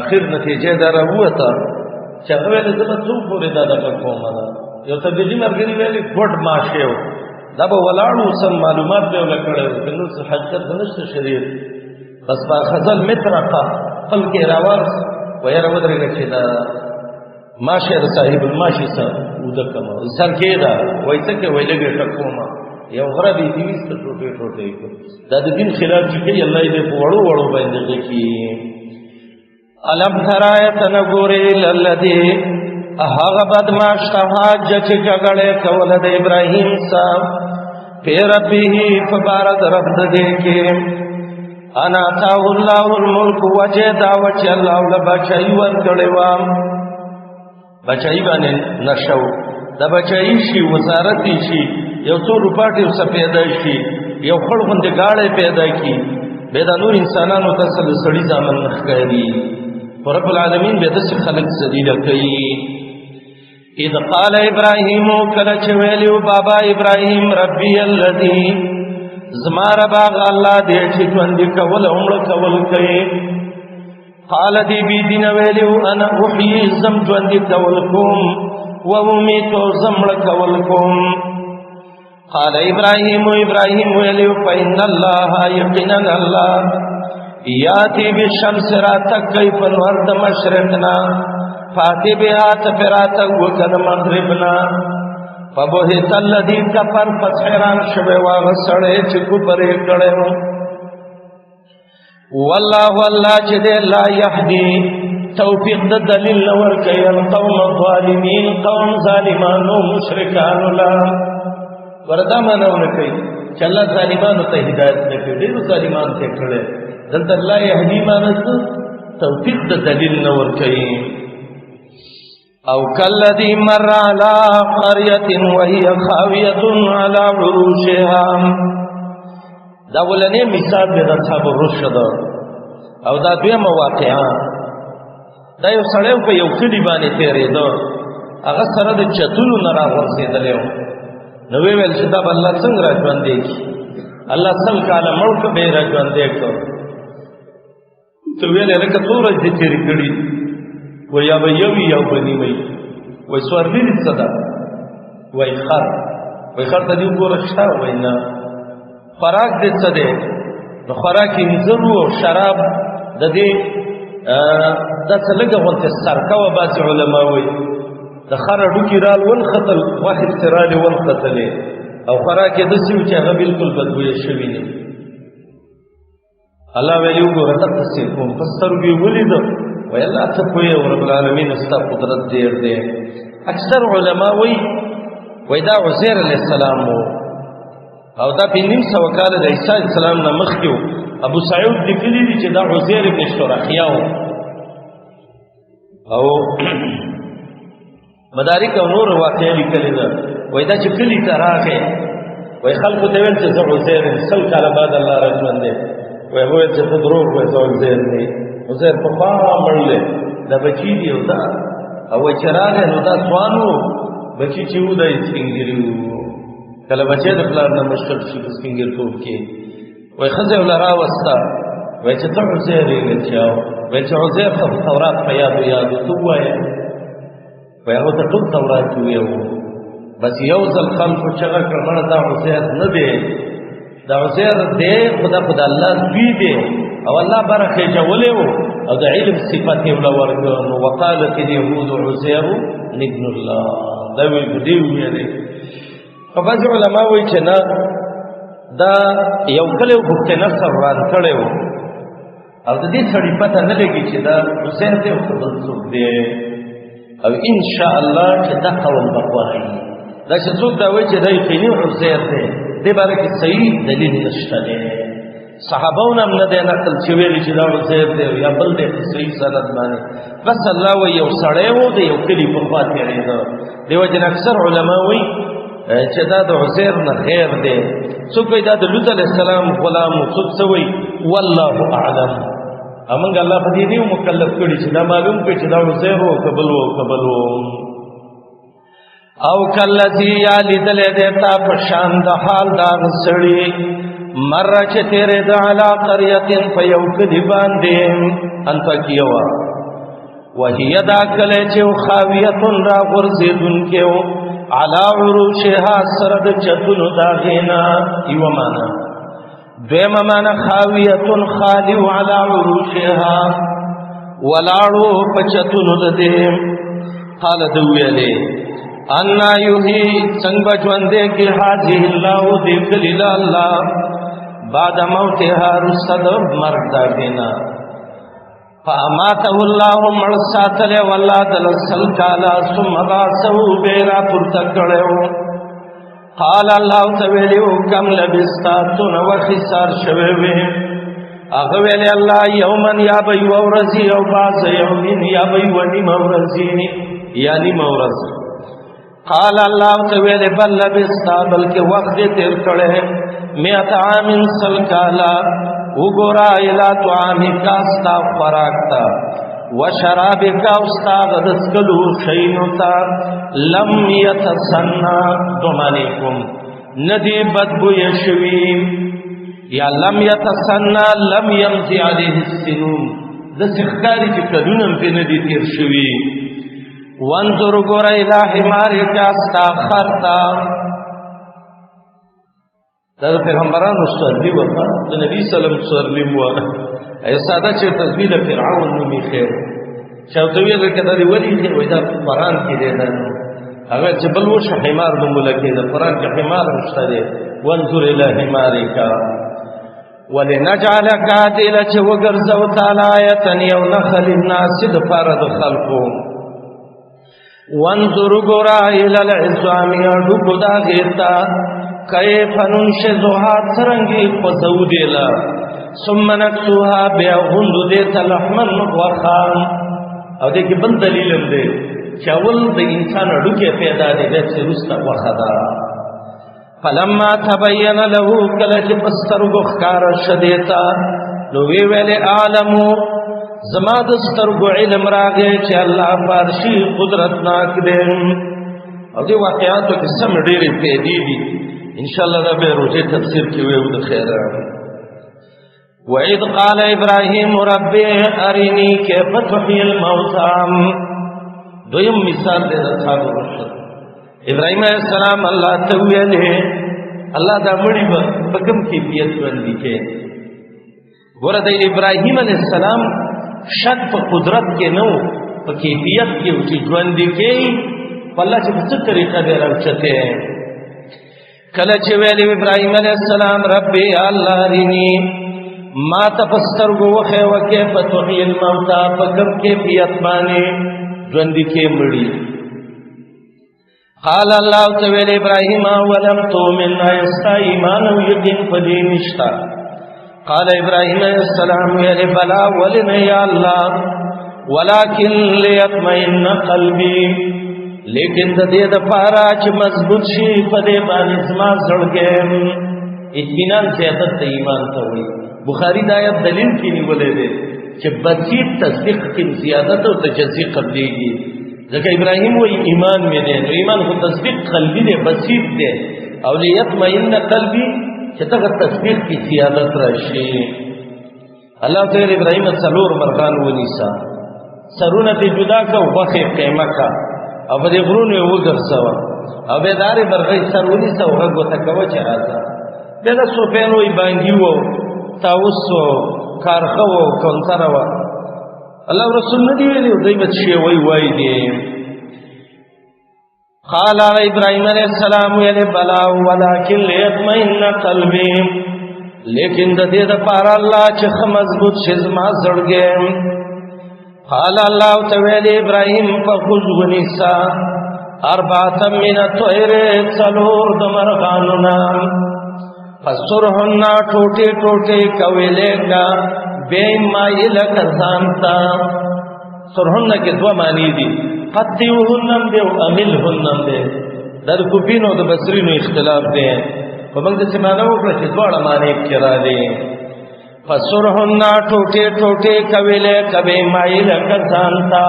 A: اخر نتیجه دا راووته چې هغه ویلې زه به څو پورې دا دغه کومه ده. یو تبلیغي ملګري ویلې ګوډ ماشه و دا به ولاړ و سم معلومات به یې له کړی و که نور څه حقیقت به نشته شریعت. بس فاخذل مطرقه خپل کې یې راوارس و یاره ودرېږه چې دا ماشه د صاحب الماشي سره وده کما سر کې ده وایي څه کې وایي لږې ټکومه یو غره دې دې ویسته ټوټې ټوټې کړ. دا د دین خلاف چې کوي الله یې دې په وړو وړو باندې غږي. الم تر آیت نه ګورې الذي هغه بدمعش ته حاجه چې جګړې کوله د ابراهیم سره پی ربه په باره د رب د دې کې انا آتاه الله الملک وجه دا و چې الله له بچایي ورکړې وه. بچایي باندې نشو د بچایي شي وزارت شي یو څو روپاټې ورڅه پیدا شي یو خړ غوندې ګاړی پیدا کړي بیا دا نور انسانانو ته څه د سړي زامن نه ښکاري. خو رب العالمین بیا داسې خلک ذلیله کوي. اذ قال ابراهیم کله چې ویلي و بابا ابراهیم ربي الذي زما رب هغه الله دی چې ژوندي کول او مړه کول کوي. قال دی بی دین ویلي و انا احیي زم ژوندي کول کوم و امیت زم مړه کول کوم. قال ابراهیم ویلي فإن الله یقینا الله یاتی بالشمس راتک کوي په نور د مشرقنا فاتی بها تفراتک وکد مغربنا. فبهت الذي كفر پس حیران شوی واغه سړی چې کفر یې کړی و. والله چې دی لا یهدي توفیق د دلیل نه ورکوي القوم الظالمین قوم ظالمانو مشرکانو لا وردا مانو نه کوي چې الله ظالمانو ته هدایت نه کوي. ډېرو ظالمانو ته کړی دلته لا یهدي معنی توفیق د دلیل نه ورکوي. او کالذی مر علی قریة وهي خاویة علی عروشها. دا ولنې مثال دی د اصحاب الرشد او دا دویمه واقعه. دا یو سړی په یو کلي باندې تېرېده هغه سره د چتونو نه راغورځېدلی و. نو ویې ویل چې دا به الله څنګه را ژوندی کړي. الله سل کاله مړ که به یې را ژوندی کړ. ته ویلې لکه څو ورځې تېرې کړي ویا به یو یو بنیمي وای سوارلی دې څه ده وای خر وای خر ته دې وګوره شته وای نه خوراک دې څه دی نو خوراک یې انځر او شراب د دې دا څه لږه غونته سرکه وه بعضې علما وایي د خر هډوکي رال ونختل غوښې پسې رالې ونختلې او خوراک یې داسې و چې هغه بلکل بدبویه شوي دي الله ویلي وګوره دقسې کوم په سترګو یې ولیده وایي الله ته پوهې رب العالمین ستا قدرت ډېر دی اکثر علما وایي دا عزیر علیه السلام و او دا په 900 کاله د عیسی علیه السلام نه مخکې و ابو سعود لیکلي دي چې دا عزیر ابن شرحیه و او مدارک او نور واقعه لیکلې ده وایي دا چې کلي ته راغی وایي خلکو ته ویل چې زه عزیر یم 100 کاله بعد الله را ژوندی وایي وویل چې ته دروغ وایي زه عزیر نه عزیر پخوا مړلی دا بچي دي او دا او وایي چې راغی نو دا ځوان و بچي چې و دا یې سپین ږیري و کله بچی د پلار نه مشکل شي په سپین ږیرتوب کې وایي ښځه یې له راوسته وایي چې ته عزیر یې چاو وایي چې عزیر خو تورات په یادو یادو ته ووایه وایي هغه ته ټول تورات وویو بس یو ځل خلکو چغه کړه مړه دا عزیر نه دی دا عزیر دی خو د الله زوی دی او الله برخې اچولی و او د علم صفت یې ورله ورکړه نو وقالت اليهود عزیر ابن الله دا دې وویلې په بعضې علما وایي چې نه دا یو کلی و بخت نصر ران کړی و او د دې سړي پته نه لګي چې دا عزیر دی او که بل څوک دی او انشاءالله چې دا قول به غوره وي دا چې څوک دا وایي چې دا یقیني عزیر دی دې باره کې صحیح دلیل نشته دی صحابهونه هم نه دی نقل چې ویلي چې دا عزیر دی یا بل دی په صحیح سند باندې بس الله وایي یو سړی و د یو کلي په خوا تېرېده دې وجې نه اکثر علما وایي چې دا د عزیر نه غیر دی څوک وایي دا د لوط علیه السلام غلام و څوک څه وایي والله اعلم امنګ الله په دې نه مکلف کړي چې دا معلوم کړي چې دا عزیر و قبل و او کلذي یا لیدلې دې تا په شان د حال دا سړي مره چې تیرې د علا قريه په یو کلی باندې انت کیوا وهي دا کله چې خاویه را غرزیدونکې و علا عروشها سره د چتونو دا غینا یو معنا دویمه معنا خاویه خالی علا عروشها ولاړو په چتونو د دې قال دویلې انا یحیی څنګه ژوندې کې حاضر الله دې کلیل الله بعد موتها رسد مرګ دا دینا فاماته الله مړ ساتله والله دل سل کالا ثم باسو بیرا پورته کړو قال الله تعالی کم لبستاتون وخسار شوي وي هغه ویل الله یومن یا بی ورزی او باز یومین یا بی ونی مورزی یعنی مورز قال الله تعالی بل لبستا بلکہ وقت تیر کړه میات عام سل کالا وګورا الا طعامک استا فراکتا وشرابک استا غدسکلو شینوتا لم یتسنا دومانیکم ندی بدبو یشوی یا لم یتسنا لم یمضی علیه السنون د سخکاری چې کدونم په ندی تیر شوی وانظر ګورا الی حمارک استا خرتا دا پیغمبرانو سورلی وکړه د نبی سلام سورلی مو ایو ساده چې تسبیح فرعون نومي خیر چاوتوی کده دی ولی خیر وای دا قران کې دی دا هغه چې بل وش حمار د ملکه د قران کې حمار مشتری وانظر الی حمارک ولنجعلک عادل چې وګرځو تعالی آیتن یو نخل الناس د فرض خلقو وانظر ګورا الی العظام یډو دا غیتا کیف ننشزها سرنگی خوزو دیلا ثم نکسوها بیا غندو دیتا لحمن وخام او دیکی بل دلیلم دی چاول د انسان اڈوکی پیدا دی بیسی رستا وخدا فلما تبین له کلچ پسترگو خکار شدیتا نوی ویلی آلمو زما دسترگو علم راگے چه اللہ پارشی قدرتناک دیم او دی واقعاتو کسم دیری پیدی دی انشاءاللہ دا بے روزے تفسیر کی ویو دا خیر وَإِذْ قَالَ إِبْرَاهِيمُ رَبِّ أَرِنِي كَيْفَ تُحْيِي الْمَوْتَى. دویم مثال دے اصحاب الرشد. ابراہیم علیہ السلام اللہ تویلے اللہ دا مڑی بکم کیفیت بندی کے گورا دا ابراہیم علیہ السلام شک پا قدرت کے نو پا کیفیت کے اچھی جواندی کے واللہ چی بس طریقہ دے روچتے ہیں. کلچ ویلی ابراہیم علیہ السلام ربی اللہ رینی ما تفستر گو وخی وکیف تحیی الموتا پکم کیفیت بانے جواندی کے مڑی. قال اللہ تعالی ابراہیم ولم تؤمن ایستا ایمان و یقین پدی نشتا. قال ابراہیم علیہ السلام ویلی بلا ولن یا اللہ ولكن لیطمئن قلبی لیکن دا دید پارا چھ مضبوط شی پدے بانی زما زڑگیم. اطمینان زیادت دا ایمان تاوی بخاری دا آیت دلیل کی نہیں بولے دے چھ بسیط تصدیق کی زیادت و تجزی قبلی گی. ذکر ابراہیم وہ ایمان میں دے تو ایمان کو تصدیق قلبی دے بسیط دے اور لیطمئن قلبی چھتا کہ تصدیق کی زیادت راشی. اللہ تعالی ابراہیم سلور مرغان و نیسا سرونتی جدا کا وخی قیمہ کا او دے غرون وہ گرسوا او بیدار برغی سرونی سا وغو تکو چرازا بیدا سوپینوی بانگیو تاوسو کارخو کنتروا اللہ رسول ندیوی لیو دیمت شیوی وائی دیم. قال ابراہیم علیہ السلام ویلی بلا ولیکن لیطمئن قلبی لیکن دا دید پارا اللہ چخ مضبوط شزما زڑگیم. قال اللہ تعالی ابراہیم فخذ ونسا اربعتا من الطیر سلور دمرغاننا فسرهن ٹوٹے ٹوٹے کویلے کا بے مائل کزانتا. سرهن کے دو معنی دی قطیوهنم دے و املهنم دے در کبینو دا بسرینو اختلاف دے فمانگ دے سمانو کرچ دوڑا معنی کرا دے. فسرهن ٹوٹے ٹوٹے کویلے کبے مائل کزانتا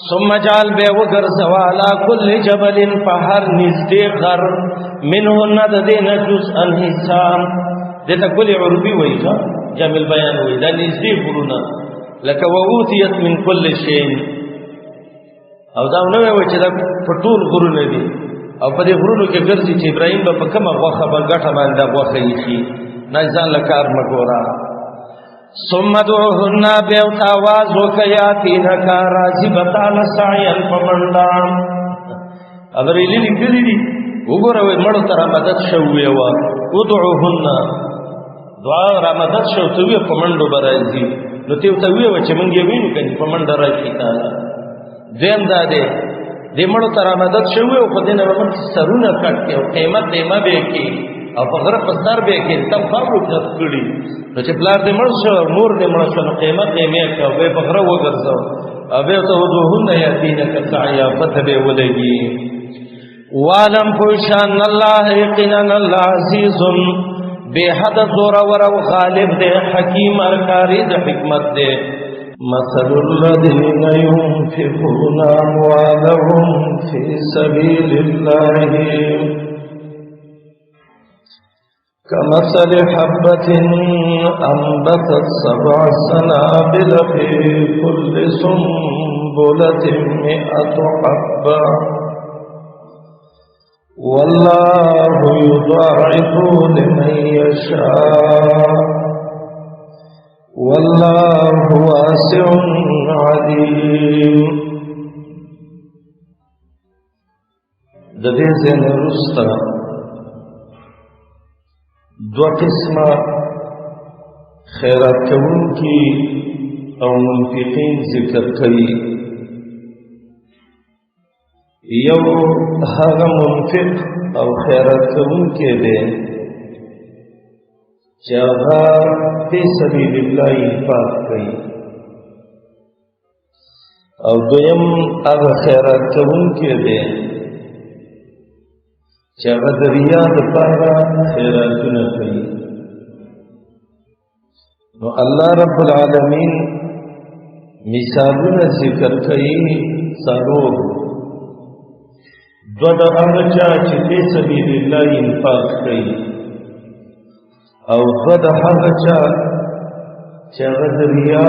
A: ثم جال بے وگر زوالا کل جبل پہر نزدے غر منہن دین جزءا حسام دیتا کل عربی وئی گا جامل بیان ہوئی دا نزدی غرونا لکا ووتیت من کل شین او دا نوے وچی دا پٹول غرونا دی او پا دی غرونو کے گرزی چی ابراہیم با پکم غوخا با گٹا ماندا غوخا ایشی نجزان لکار مگورا. ثم دعوهن بیوت آواز وکیاتینکا راجی بطال سعین پمندام. ابری لیلی کلی دی وگوروی مڑو ترا مدد شووی و ادعوهن دعا را مدد شو توی پمندو برائزی نو تیو توی و چه منگی وینو کنی پمند راشی تالا. دویم داده دی مڑو ترا مدد شووی و خودین ومن سرون کٹ کے و قیمت دیما بے کی او په غره په سر به کې تم خبرو کړ کړي نو چې بلار دې مړ شو مور دې مړ شو نو قیمت دې مې کا به په غره وګرځو او به ته وجوهن یاتینک سعیا فتبه ولګي. والم پوشان الله یقینا الله عزیز بے حد زور ور او غالب دې حکیم ارکاری دې حکمت دې. مثل الذين ينفقون اموالهم في سبيل الله كمثل حبة أنبتت 7 سنابل في كل سنبلة 100 حبة والله يضاعف لمن يشاء والله واسع عليم. ددې زنه رستا دو قسم خیرات کون کی او منفقین ذکر کئی. یو هغه منفق او خیرات کون کے دے چاہا فی سبیل اللہ انفاق کئی او دویم هغه خیرات کون کے دے چاہا دریا دپارا خیراتنا کئی. نو اللہ رب العالمین مثالنا ذکر کئی سالور دو دا اغچا چی فی سبیل اللہ انفاق کئی او دو د هغه چا چې هغه د ریا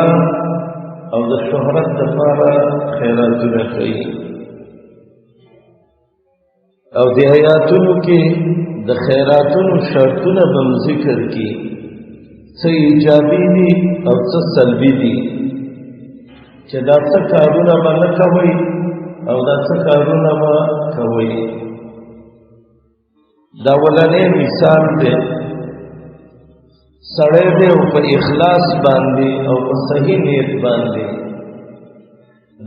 A: او د شهرت دپاره خیراتونه کوي. او د آیاتونو کې د خیراتونو شرطونه به ذکر کی، څه ایجابي دي او څه سلبي دي، چې دا څه کارونه به نه کوئ او دا څه کارونه به کوئ. دا اولنی مثال دی، سړی دی او په اخلاص باندې او په صحیح نیت باندې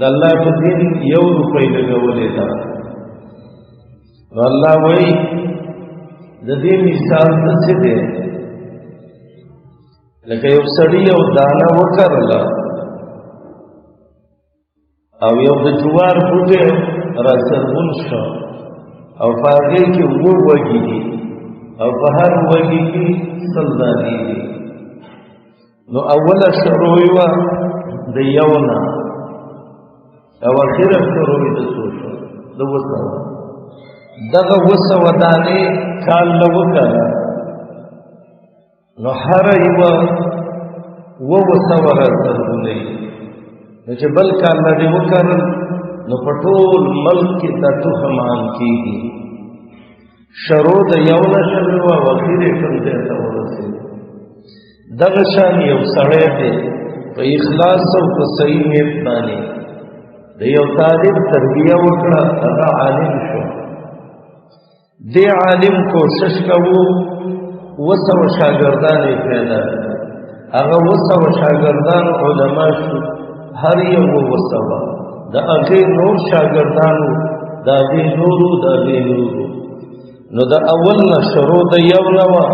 A: د الله په دین 1 روپۍ لګولې ده. الله وایي د دې مثال څه دی؟ لکه یو سړی یو دانه وکرله او یو د جوار بوټی را سرغون شو او په هغې کې 2 وږي دي او په هر وږي کې 100 دانې دي. نو اوله شروع وه د 1 نه او اخره شروع د څو شو؟ د 200. دغه 200 دانې کال له وکړه، نو هر یوه 200 را سرغونی. نو چې بل کال نه دې وکړل نو په ټول ملک کې دا تخم عام کېږي. شروع د 1 نه شروع وه او اخرې کوم ځای ته ورسېد. دغه شان یو سړی دی په اخلاص او په صحیح نیت باندې د یو طالب تربیه وکړه، هغه عالم شو. دې عالم کوشش کوو 200 شاګردان یې پیدا کړل. هغه 200 شاګردان علما شو، هر یو 200. د هغې نور شاګردانو د هغې نورو د هغې نورو. نو د اول نه شروع د 1 نه وه،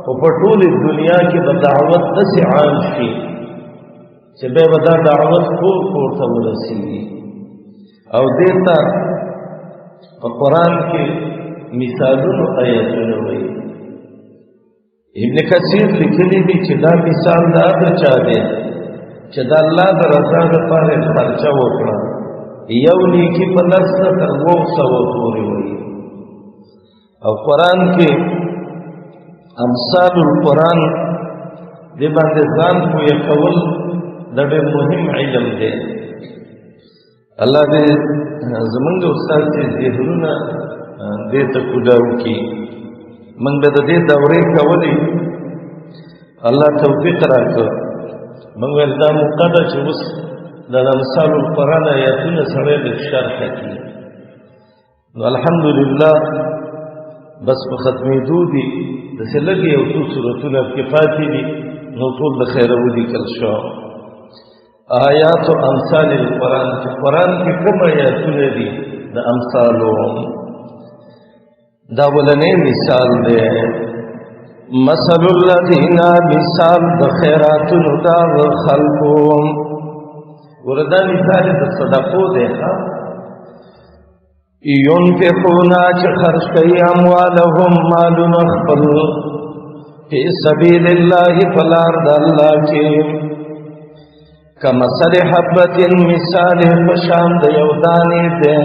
A: خو په ټولې دنیا کې به دعوت داسې عام شي چې بیا به دا دعوت کور کور ته ورسېږي. او دې ته په قرآن کې مثالونو آیاتونه وایي. ابن کثیر لیکلی دي چې دا مثال د هغه چا دی چې د الله د رضا دپاره خرچه وکړه، یو نیکي په 10 نه تر 200 پورې وایي. او قرآن کې امثال القرآن دې باندې ځان پوهه کول د ډېر مهم علم دی. الله دې زمونږ استاد چې ذهنونه دې ته کوډاو کړي. موږ به د دې دورې کولې، الله توفیق راکړه. موږ ویل دا موقع ده چې اوس د امثال القرآن آیاتونه سړی لږ شرح کړي. نو الحمدلله بس په ختمېدو دي، داسې لږ یو څو سورتونه پکې پاتې دي، نو ټول د خیره ولیکل شو. آیات و امثال القرآن چې قرآن کې کوم آیاتونه دي د امثالو، دا اولنی مثال دی. مثل الذین، مثال د خیراتونو دا خلقو. وردا مثال د صدقو دی. ينفقونا چې خرج کوي اموالهم مالونه خپل فی سبیل الله فلار د الله کې، کمثل حبة مثال پشان د یو دانې دی،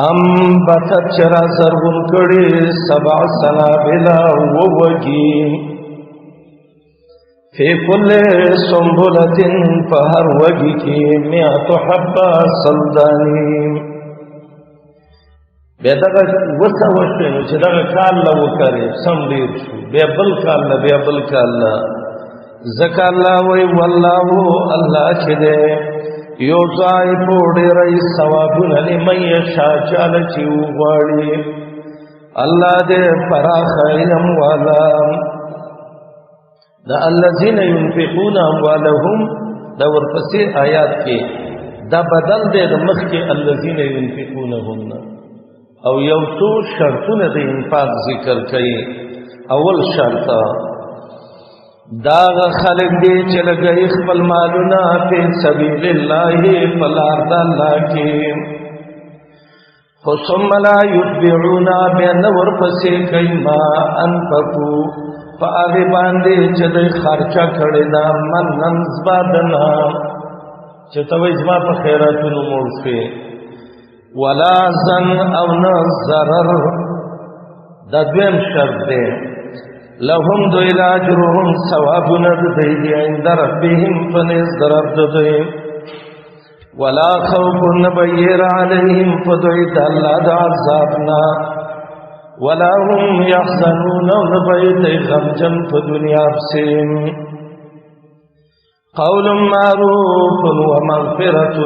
A: انبتت چې را زرغون کړي 7 سنابل 2 وږي، فی کل سنبلة په هر وږي کې 100 حبة 100 دانې. بیا دغه 200 وشوې نو چې دغه کال له وکړې سم ډېر شو، بیا بل کال له، بیا بل کال له. ځکه الله وایي والله الله چې دی یضاعف ډېروي ثوابونه لمن یشاء چاله چې وغواړي. الله دې پراخ علم والا. دا الذین ينفقون اموالهم دا ورپسې آیات کې دا بدل دی د مخکې الذین ينفقونهن. او یو څو شرطونه د انفاق ذکر کړي. اول شرط دا خلق دی چې لګي خپل مالونه په سبیل الله په لار د الله کې، خو ثم لا يتبعون بین ورپسې کوي ما انفقوا په هغې باندې چې دوی خرچه کړې ده منن زبادنا چې ته وایي زما په خیراتونو موړ شوې، ولا زن او نه ضرر. دا دویم شرط دی لهم دوی لاجرهم ثوابنا دوی عند ربهم فنزد رب دوی ولا خوف نبیر علیهم فدوی دالله د عذابنا ولا هم يحزنون نبیت غمجن په دنیا بسیم قول معروف ومغفرة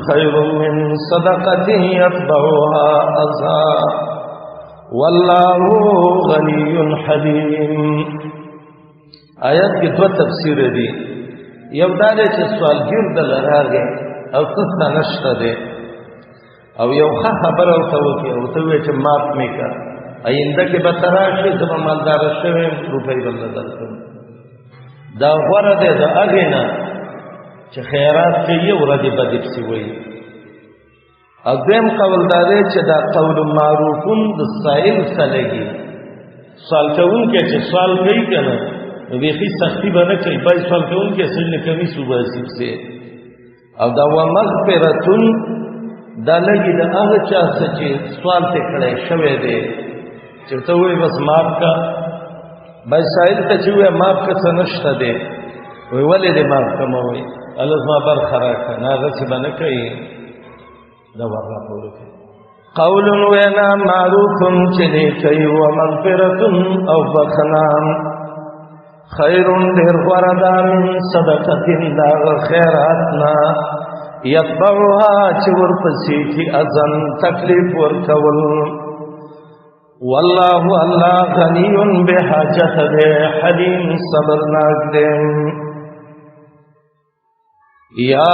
A: خير من صدقة يتبعها أذى والله غني حليم. آیت کی دو تفسیر دی. یو دارے چه سوالگیر دل راگے او تستا نشتا دے او یو خبر او توکی او توی چه ماپ میکا اینده که بطراشی زبا مالدار شویم روپی بلدر کن دا غور دے دا اگینا چه خیرات که یو ردی بدیبسی وی او دیم قول داده چه دا قول معروفون دا سائل سلگی سوال کون که چه سوال کئی کنه ویخی سختی با نکی بای سوال کون که سجن کمی صوبہ سیب سے او دا و مغفرتون دا لگی دا اغا چاہتا چه سوال تے کڑے شوے دے چه تووی بس ماپ کا بای سائل تا چوئے ماپ کا سنشتا دے وی ولی دے ماپ کا موئی اللہ ما بر خراکا ناغا سی با نکی دا ورنا پولو کی قول وینا معروف چلی کئی و مغفرتون او بخنام خیرون دیر وردا من صدقتن داغ خیراتنا یتبعها چور پسیٹی ازن تکلیف ورکول واللہ اللہ غنیون بحاجت دے حلیم صبرناک دے یا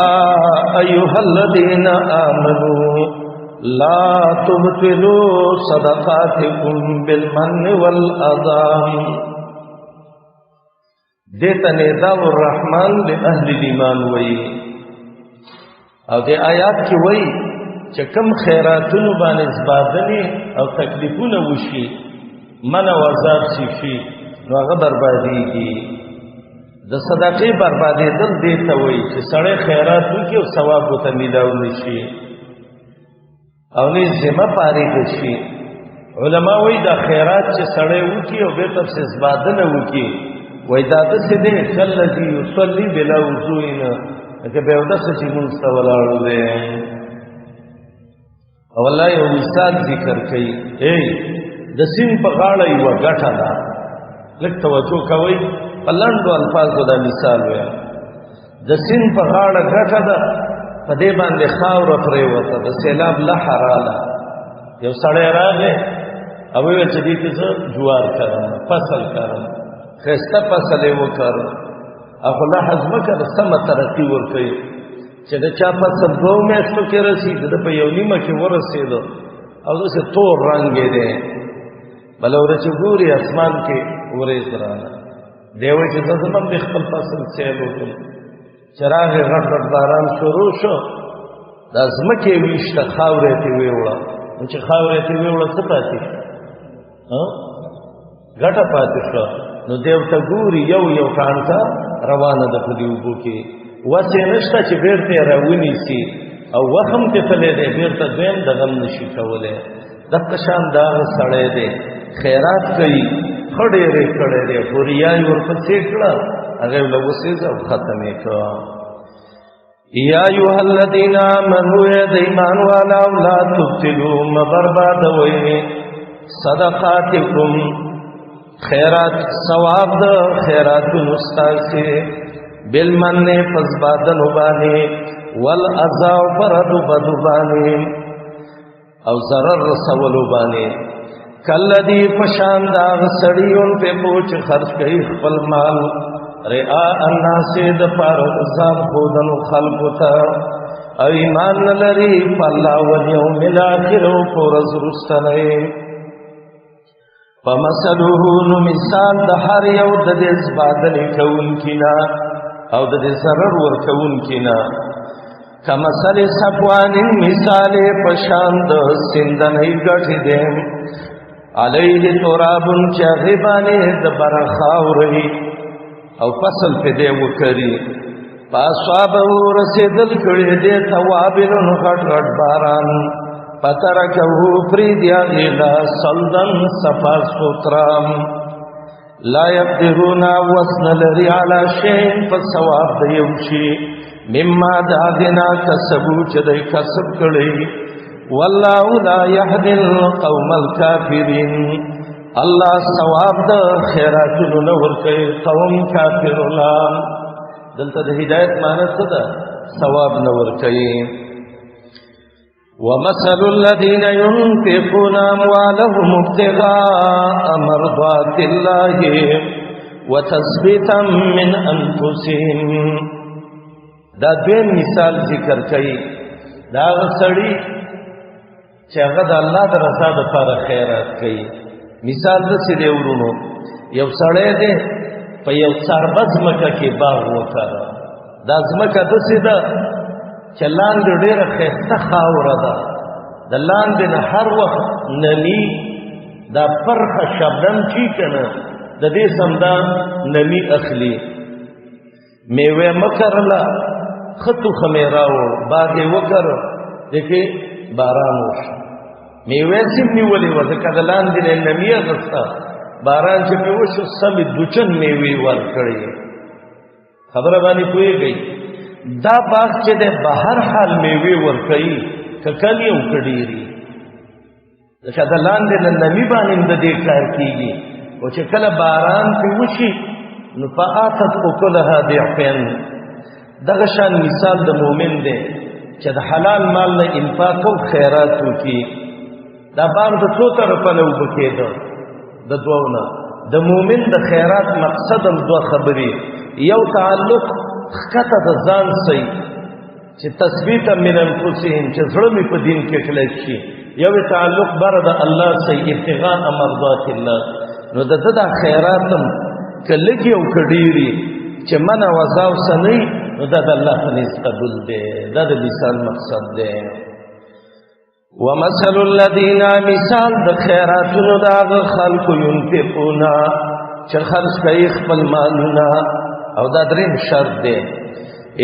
A: ایوہ الذین آمنوا لا تبطلوا صدقاتکم بالمن والأذى دیتا نداء الرحمن لأهل الایمان وی او دی آیات کی وی چه کم خیراتونو بانز بادنی او تکلیفون وشی من و عذاب شیشی نو اغا بربادی کی دا صدقی بربادی دل دیتا وی چه سڑے خیراتو کی او ثواب و تمیلاو نشی او نیز زمه پاری کشی علماء وی دا خیرات چه سڑے وکی او بیتب سے زبادن وکی وی دا دسی دے کلذی یصلی بلا وضوئن اکه بیودس چی منستولاړو دے او اللہ یو مثال ذکر کئی د سین په غاړه یو غټه ده لکه توجه کوي په لاندو الفاظو دا مثال ویا د سین په غاړه غټه ده په دې باندې خاور پرې وته د سیلاب لحراله یو سړی راغی او وی چې دې کې جوار کړم فصل کړم خسته فصل یې وکړ اخو لا حزمکه د سم ترقی ورکړي چې د چا فصل دوه میاشتو کې رسید د په یو نیمه کې ورسېدو او داسې تور رنګ یې دی بله ورځ چې ګوري اسمان کې ورېځ راغله دی وایي چې زه زما د خپل فصل سیل وکړم چې راغی غټ غټ باران شروع شو دا ځمکې ویشته خاورې ترې ویوړه نو چې خاورې ترې ویوړه څه پاتې شو ګټه پاتې شوه نو دی ورته ګوري یو یو ټانکه روانه ده په دې اوبو کې وسې نشته چې بیرته یې راونیسي او وخم کې تللی دی بیرته دویم دغم نشي کولی دغه شان دغه سړی دی خیرات کوي ښه ډېرې کړی دی خو ریا یې ورپسې کړه هغه یې له وسېږه او ختم یې کړه یا ایها الذین آمنوا ای د ایمان والاو لا تبطلوا مه بربادوئ صدقاتکم خیرات ثواب د خیراتونو ستاسې بالمن فزبادلو باندې والاذى فرد بدو باندې او ضرر رسولو باندې کلذي پشان دا سړیون په پوچ خرج کوي خپل مال رعاء الناس د پر ځان خودنو خلق ته او ایمان لري په الله او یوم الاخر او پرز رستنه فمثله نو مثال د هر یو د دې زبادل کون کینا او د دې ضرر ور کون کینا کمثل صفوان مثال پشان د سندنې غټې دې علیه ترابن چغبانه د برخاوري او فصل په دې وکړي پاسوابه رسیدل کړي دې ثوابن غټ غټ باران پترکه فریدیا غلا سلدن صفا سوترام لا يقدرون وزن لري على شيء فالثواب د یو شي مما داغنا کسبو چې دوی کسب کړی والله لا يهدي القوم الكافرين الله ثواب د خیراتونو نه ورکوي قوم کافرونه دلته د هدایت معنی څه ده ثواب نه ورکوي ومثل الذين ينفقون أموالهم ابتغاء مرضات الله وتثبيتا من أنفسهم دا دویم مثال ذکر کړي دا سړی چې هغه د الله د رضا لپاره خیرات کوي مثال داسې دی ورونو یو سړی دی په یو څربه ځمکه کې باغ وکړه دا ځمکه داسې ده چې لاندې ډېره ښایسته خاوره ده د لاندې نه هر وخت نمی دا پرخه شبنم چی که نه د دې سمدا نمی اخلي میوه مکرله ښه توخه مې راوړ باغ یې وکړ دکې باران وشو میوه سیم نیولې وه ځکه د لاندې نه نمی اخسته باران چې پې وشو سمې دوچن میوې ورکړې خبره باندې پوهېږئ دا باغ چې د بهر حال میوه ورکوي ککلی او کډيري ځکه د لاندې نه نمی باندې د دې کار کیږي او چې کله باران په وشي نو فآتت اکلها ضعفین دغه شان مثال د مؤمن دی چې د حلال مال نه انفاق او خیرات وکړي دا باغ د څو طرفه نه وبه کېده د دوونه د مؤمن د خیرات مقصد هم دوه خبرې یو تعلق خکته د ځان سي چې تثبیتا من انفسهم چې زړه مې په دین کې کلک شي یو تعلق بر د الله سي ابتغاء مرضات الله نو د دې خیرات هم کلګي او کډيري چې من وزاو سني نو د الله په نس قبول دي دا د مثال مقصد دی ومثل الذين مثال د خیراتونو دا خلق ينفقون چې خرج کوي خپل مالونه او دا دریم شرط دی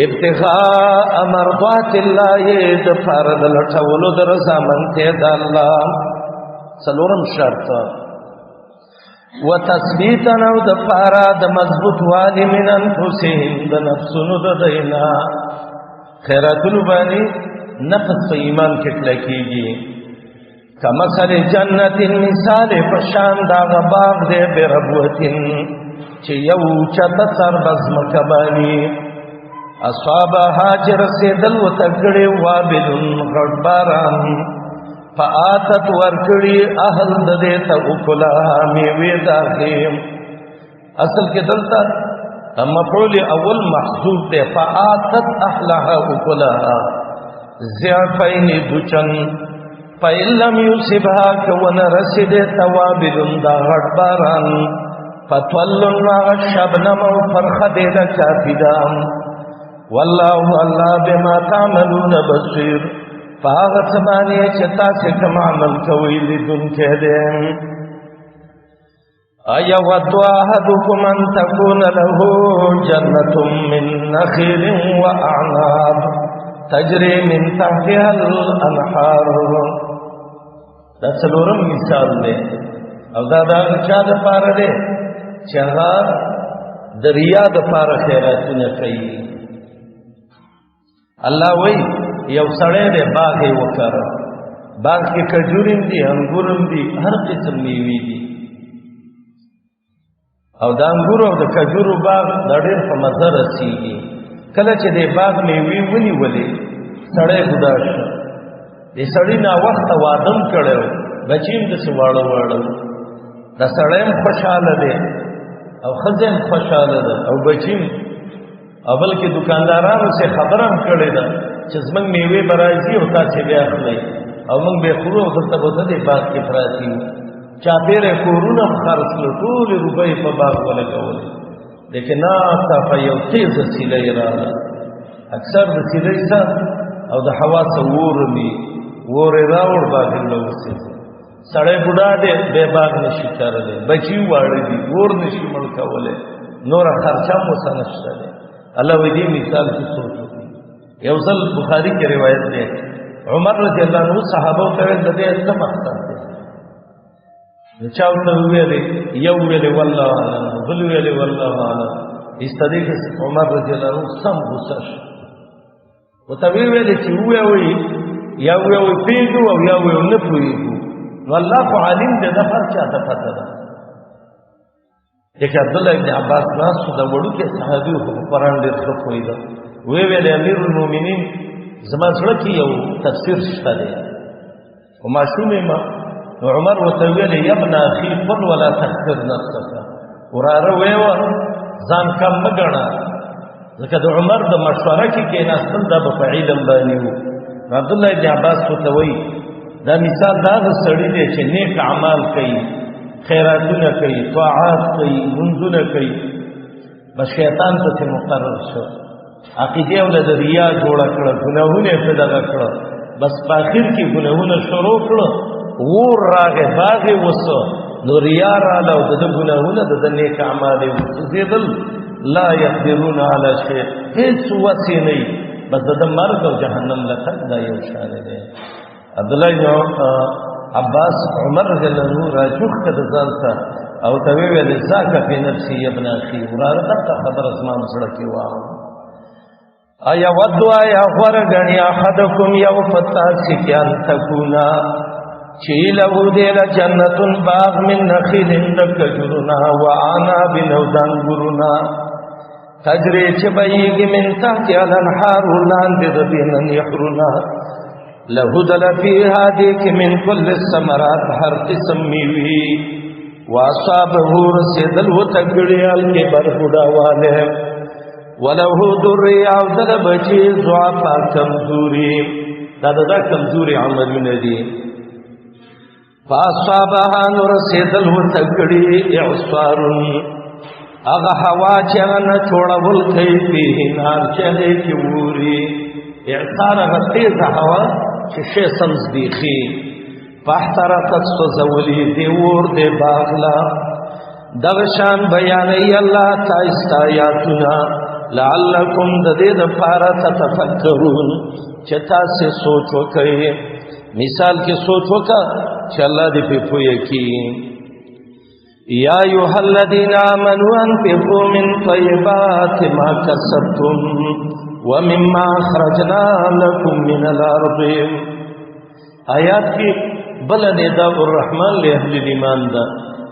A: ابتغاء مرضات الله د فرض لټولو د رضا منته د الله څلورم شرط وتثبیتا او د فارا د مضبوط والی من انفسهم د نفسونو د دینا خیراتونو باندې نفس په ایمان کې کلکیږي کمثل جنت مثال پشان دا باغ دې بربوتن چې یو چت سر بز مکبانی اصحاب هاجر سیدل و تکڑی وابلن غڑباران فآتت ورکڑی اہل ددیتا اکلها میوی داخیم اصل کے دلتا مفعول اول محذوف دے فآتت احلها اکلها زعفین دوچن فإلم یوسبها کون رسید توابلن دا غڑباران فتولن ماغ شبنم و فرخد لکافدام والله الله بما تعملون بصير فاغ سمانی چتا سے کم عمل کوي لدن کې دې ایا ودوا احدكم ان تكون له جنة من نخيل واعناب تجري من تحتها الانهار دا څلورم مثال دی او دا چا د پاره دی چې هغه د ریا د پاره خیراتونه کوي الله وی یو سړی دی باغ یې وکړ باغ کې کجورم دي انګورم دي هر قسم میوې دي او د انګورو او د کجورو باغ د ډېر په مزه رسیږي کله چې د باغ میوې ونیولې سړی بوډا شو د سړی نا وخت وادم کړو بچیم د سواړو واړو د سړی خوشاله دی او خزم خوشاله ده او بچیم اول کې دکاندارانو سے خبرم کړی ده چې زمنګ میوه برازي او تاسو بیا اخلي او موږ به خورو دلته به دې باغ کې پراتی چا پیره کورونه خرڅ ټول روپۍ په باغ ولګول لیکن تاسو یو تیز سیلې رااله اکثر د سیلې او د هوا څورمي ور راوړ باغ له وسه سړی بوډا دې به باغ نشي کارلې بچي واړې دي ور نشي ملکوله نور خرچه مو سنشته الله وی دې مثال کې سوچ یو ځل بخاری کې روایت ده عمر رضی الله عنه صحابه ته د دې څه مقصد ده چاو ته ویلې یو ویلې والله اعلم بل ویلې والله اعلم استدې عمر رضی الله عنه سم غوسه وته ویلې چې وی یا وی پیګو او یا وی نه پويګو والله عالم دې د هر چا ته پته ده چې عبد الله ابن عباس ناس د وړو کې صحابي په قرآن ډېر ښه پوهیده ویلې امیر المؤمنین زما زړه کې یو تفسیر شته دی او معصومه ما عمر وتویلې یا ابن اخي قل ولا تخسر نفسك وراره ویوا ځان کم مګړه ځکه د عمر د مشوره کې ناستل د په علم باندې وو عبد الله ابن عباس وتوی دا مثال دا سړی دی چې نیک اعمال کوي خیراتونه کوي طاعات کوي منځونه کوي بس شیطان ته مقرر شو عقیده ول د ریا جوړ کړه ګناهونه پیدا کړه بس په اخر کې ګناهونه شروع کړه ور راغه باغه وسو نو ریا را له د ګناهونه د نیک اعمال وزیدل لا يقدرون على شيء هیڅ وسی نه بس د مرګ او جهنم لته دا یو شان دی عبد الله بن عباس عمر رضی الله عنه راجوخ کده ځانته او ته ویل زکه په نفسي ابن اخي وراره دغه خبر اسمان سره کې واه ایا ودوا یا غرغنی احدکم یو فتاسکان تکونا چیلو دیل جنت باغ من نخیل نکجرنا وعناب نودان گرنا تجری چبئیگی من تحت الانحار لاند دبینا یحرنا لہدل فیها دیک من کل السمرات ہر قسم میوی واصابه رسیدل و تگڑیال کے برخدا والے ولہو دری او دل بچی زعفا کمزوری دا کمزوری عملی ندی فاصابها نرسیدل و تگڑی اعصار اغا حوا چغن چھوڑا کئی فیه نار چلے کی ووری اعصار اغا تیز حوا چشے سمزدیخی فاحترقت سوزولی دیور دی باغلا دغشان بیانی اللہ تائستا یاتنا لعلکم ددید پارا تتفکرون چتا سے سوچ وکئی مثال کی سوچ وکا چھ اللہ دی پی پوئی کی یا ایوہ الذین آمنوا انفقوا من طیبات ما کسبتم ومما اخرجنا لکم من الارض آیات کی بل نداء الرحمن لأهل الایمان دا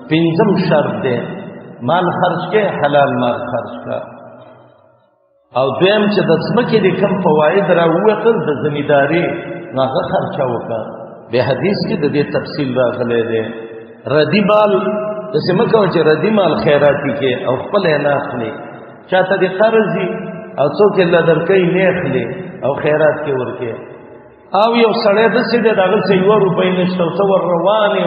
A: پنزم شرط دے مال خرج کے حلال مال خرج کا او دویم چې د ځمکې د کم فواید راووتل د زمینداري هغه خرچه وکړه به حدیث کې د دې تفصیل راغلی دی ردی مال داسې مه کوه چې ردی مال خیراتي کې او خپل یې نه اخلي چاته دې قرض وي او څوک یې له درکوي نه اخلي او خیرات کې ورکوي او یو سړی داسې دی د هغه څه 1 روپۍ نشته او ته ور روانې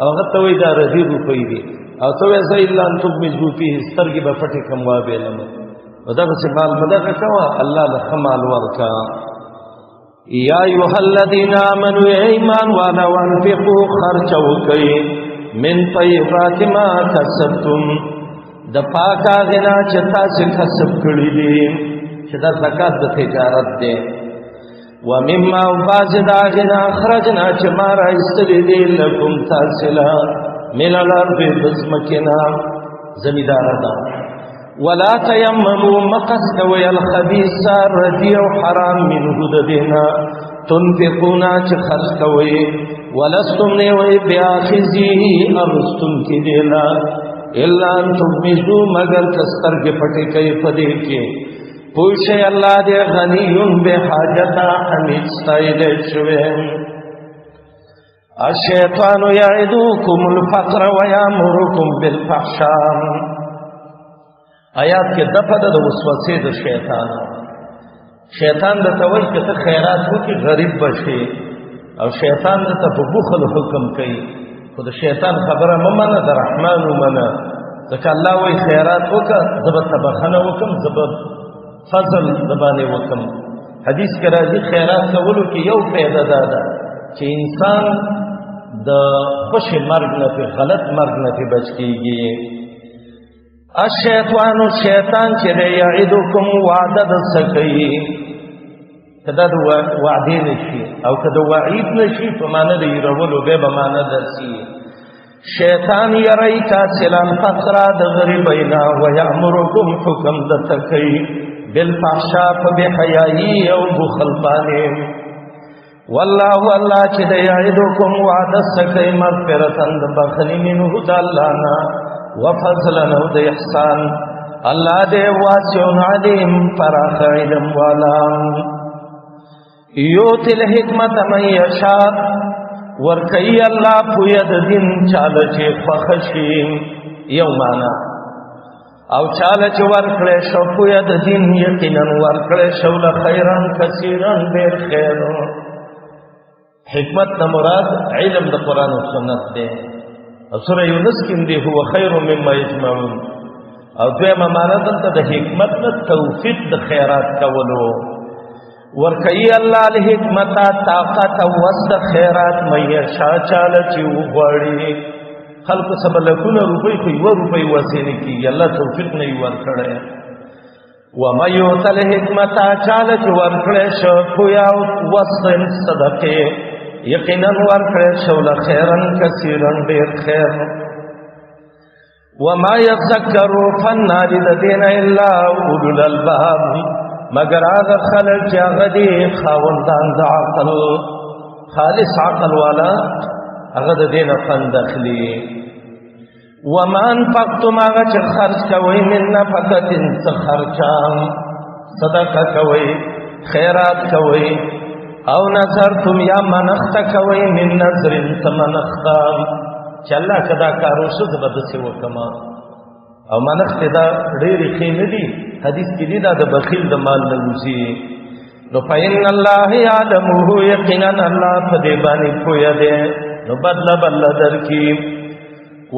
A: او هغه ته وایي دا ردي روپۍ دي او ته وایې زه الا ان تغمضوا فیه سترګې به پټې کړم وابېلم ودغه مال مدغه کوا الله له مال ورکا یا ایها الذین آمنوا ایمان والا وانفقوا خرجوا کوي من طیبات ما کسبتم د پاکا غنا چې تاسو کسب کړی دي چې د زکات د تجارت دی ومما بعض غنا خرجنا چې ما را استلی دي لكم تاسلا من الارض بسمکنا زمیدار دا ولا تيمموا مقصد والخبيث ردي حرام منه ددنا تنفقون خرج کوي ولستم نوي بیاخذه ارستم کدینا الا ان تغمزوا مگر کستر کے پټي کوي پدې کې پوښي الله دې غني به حاجت حمید سایل شوه الشیطان یعدکم الفقر ويامركم بالفحشاء آیات کې دفع د وسوسې د شیطان د توي کې ته خیرات وکي غریب بشي او شیطان د ته بخل حکم کوي خو د شیطان خبره ممنه د رحمان ومنه ځکه الله وایي خیرات وکړه زبر تبخنه وکم زبر فضل دبانه وکم حدیث کې راځي خیرات کولو کې یو فائدہ ده چې انسان د خوش مرګ نه په غلط مرګ نه بچ کیږي الشیطان چې یعدکم وعده د سکی کدا د وعده نشي او کدا وعید نشي په معنی د یرولو به معنی درسي شیطان یری تاسلان فقرا د غریبینا ویامرکم حکم د تکی بالفحشاء فبحیائی او بخل بانے والله الله چې د یعدکم وعد سکی مغفرتا د بخلی منه د الله نا وفضلا او د احسان الله دې واسع علیم فراخ علم والا یوت الحکمت من یشاء ورکی الله پوی د دین چاله چې فخشی یو معنا او چاله چې ورکړې شو پوی د دین یقینا ورکړې شو له خیرن کثیرن ډیر خیر حکمت نه مراد علم د قران او سنت دی او سوره یونس کې دی هو خیر مما یجمعون او دویمه معنا دلته د حکمت نه توفیق د خیرات کولو ورکی الله له حکمت طاقت او وسط خیرات مې شا چاله چې وغړي خلق سبلکونه روپۍ خو یو روپۍ وسینه کیږي الله توفیق نه ورکړي و ما یوتل حکمت چاله چې ورکړي شو پویا وسط صدقه یقینا ورکړي شو له خیرن کثیرن ډیر خیر و ما یذکر فنار الذین الا اولو الالباب مگر هغه خلک چې هغه دي خاوندان د عقل خالص عقل والا هغه د دین فن داخلي وما انفقتم هغه چې خرج کوي من نفقه خرچام صدقه کوي خیرات کوي او نظرتم یا منخت کوي من نظر تمنخت چلا کدا کارو شو زبردستی وکما او منخت دا ډېری خې ندي حدیث کې دی دا د بخیل د مال نه وزي نو فإن الله يعلمه یقینا الله په دې باندې پوهه ده نو بدل بل درکې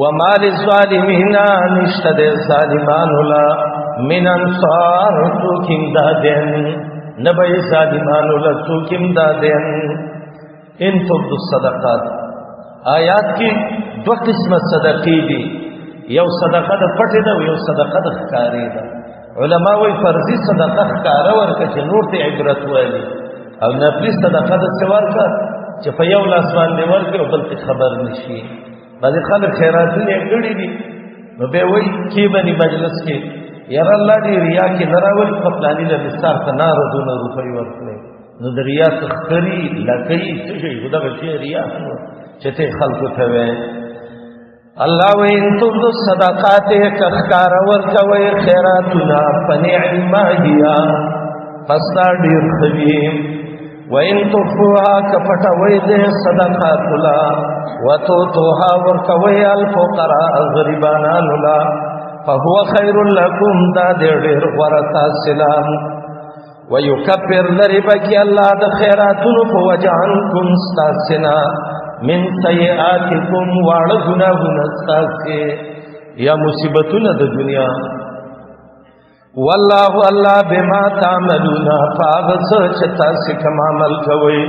A: وما للظالمین نشته د ظالمانو لا من انصار تو کیم دادن نبی ظالمانو لا تو کیم دادن ان تبدو الصدقات آیات کې دو قسمه صدقې دي یو صدقه د پټه ده او یو صدقه د ښکارې ده علماء وی فرضی صدقه ښکارا ورکه چې نور ته عبرت وایي او نفلی صدقه د څور کا چې په یو لاس باندې ورکه او بل ته خبر نشي بعض خلک خیراتونه کړي دي نو به وی کې باندې مجلس کې یاره الله دې ریا کې نراول په پلاني له بستر ته نار دونه روپۍ ورکړي نو د ریا تخری لکې څه شي دا چې ریا چې ته خلکو ته وې الله وین تبدو صدقات کخکار ورکوي خیراتنا فنعم هيا فستا ډیر خویم وین تخفوها کپټوي دې صدقات لا وتوها ورکوي الفقراء غریبانان لا فهو خير لكم دا ډیر ورتا سلام ويكبر لربك الله د خیراتونو په وجعنکم استاسنا من سیئاتکم واړه ګناهونه ستاسو یا مصیبتونه د دنیا والله الله بما تعملون فاغس چې تاسو کوم عمل کوئ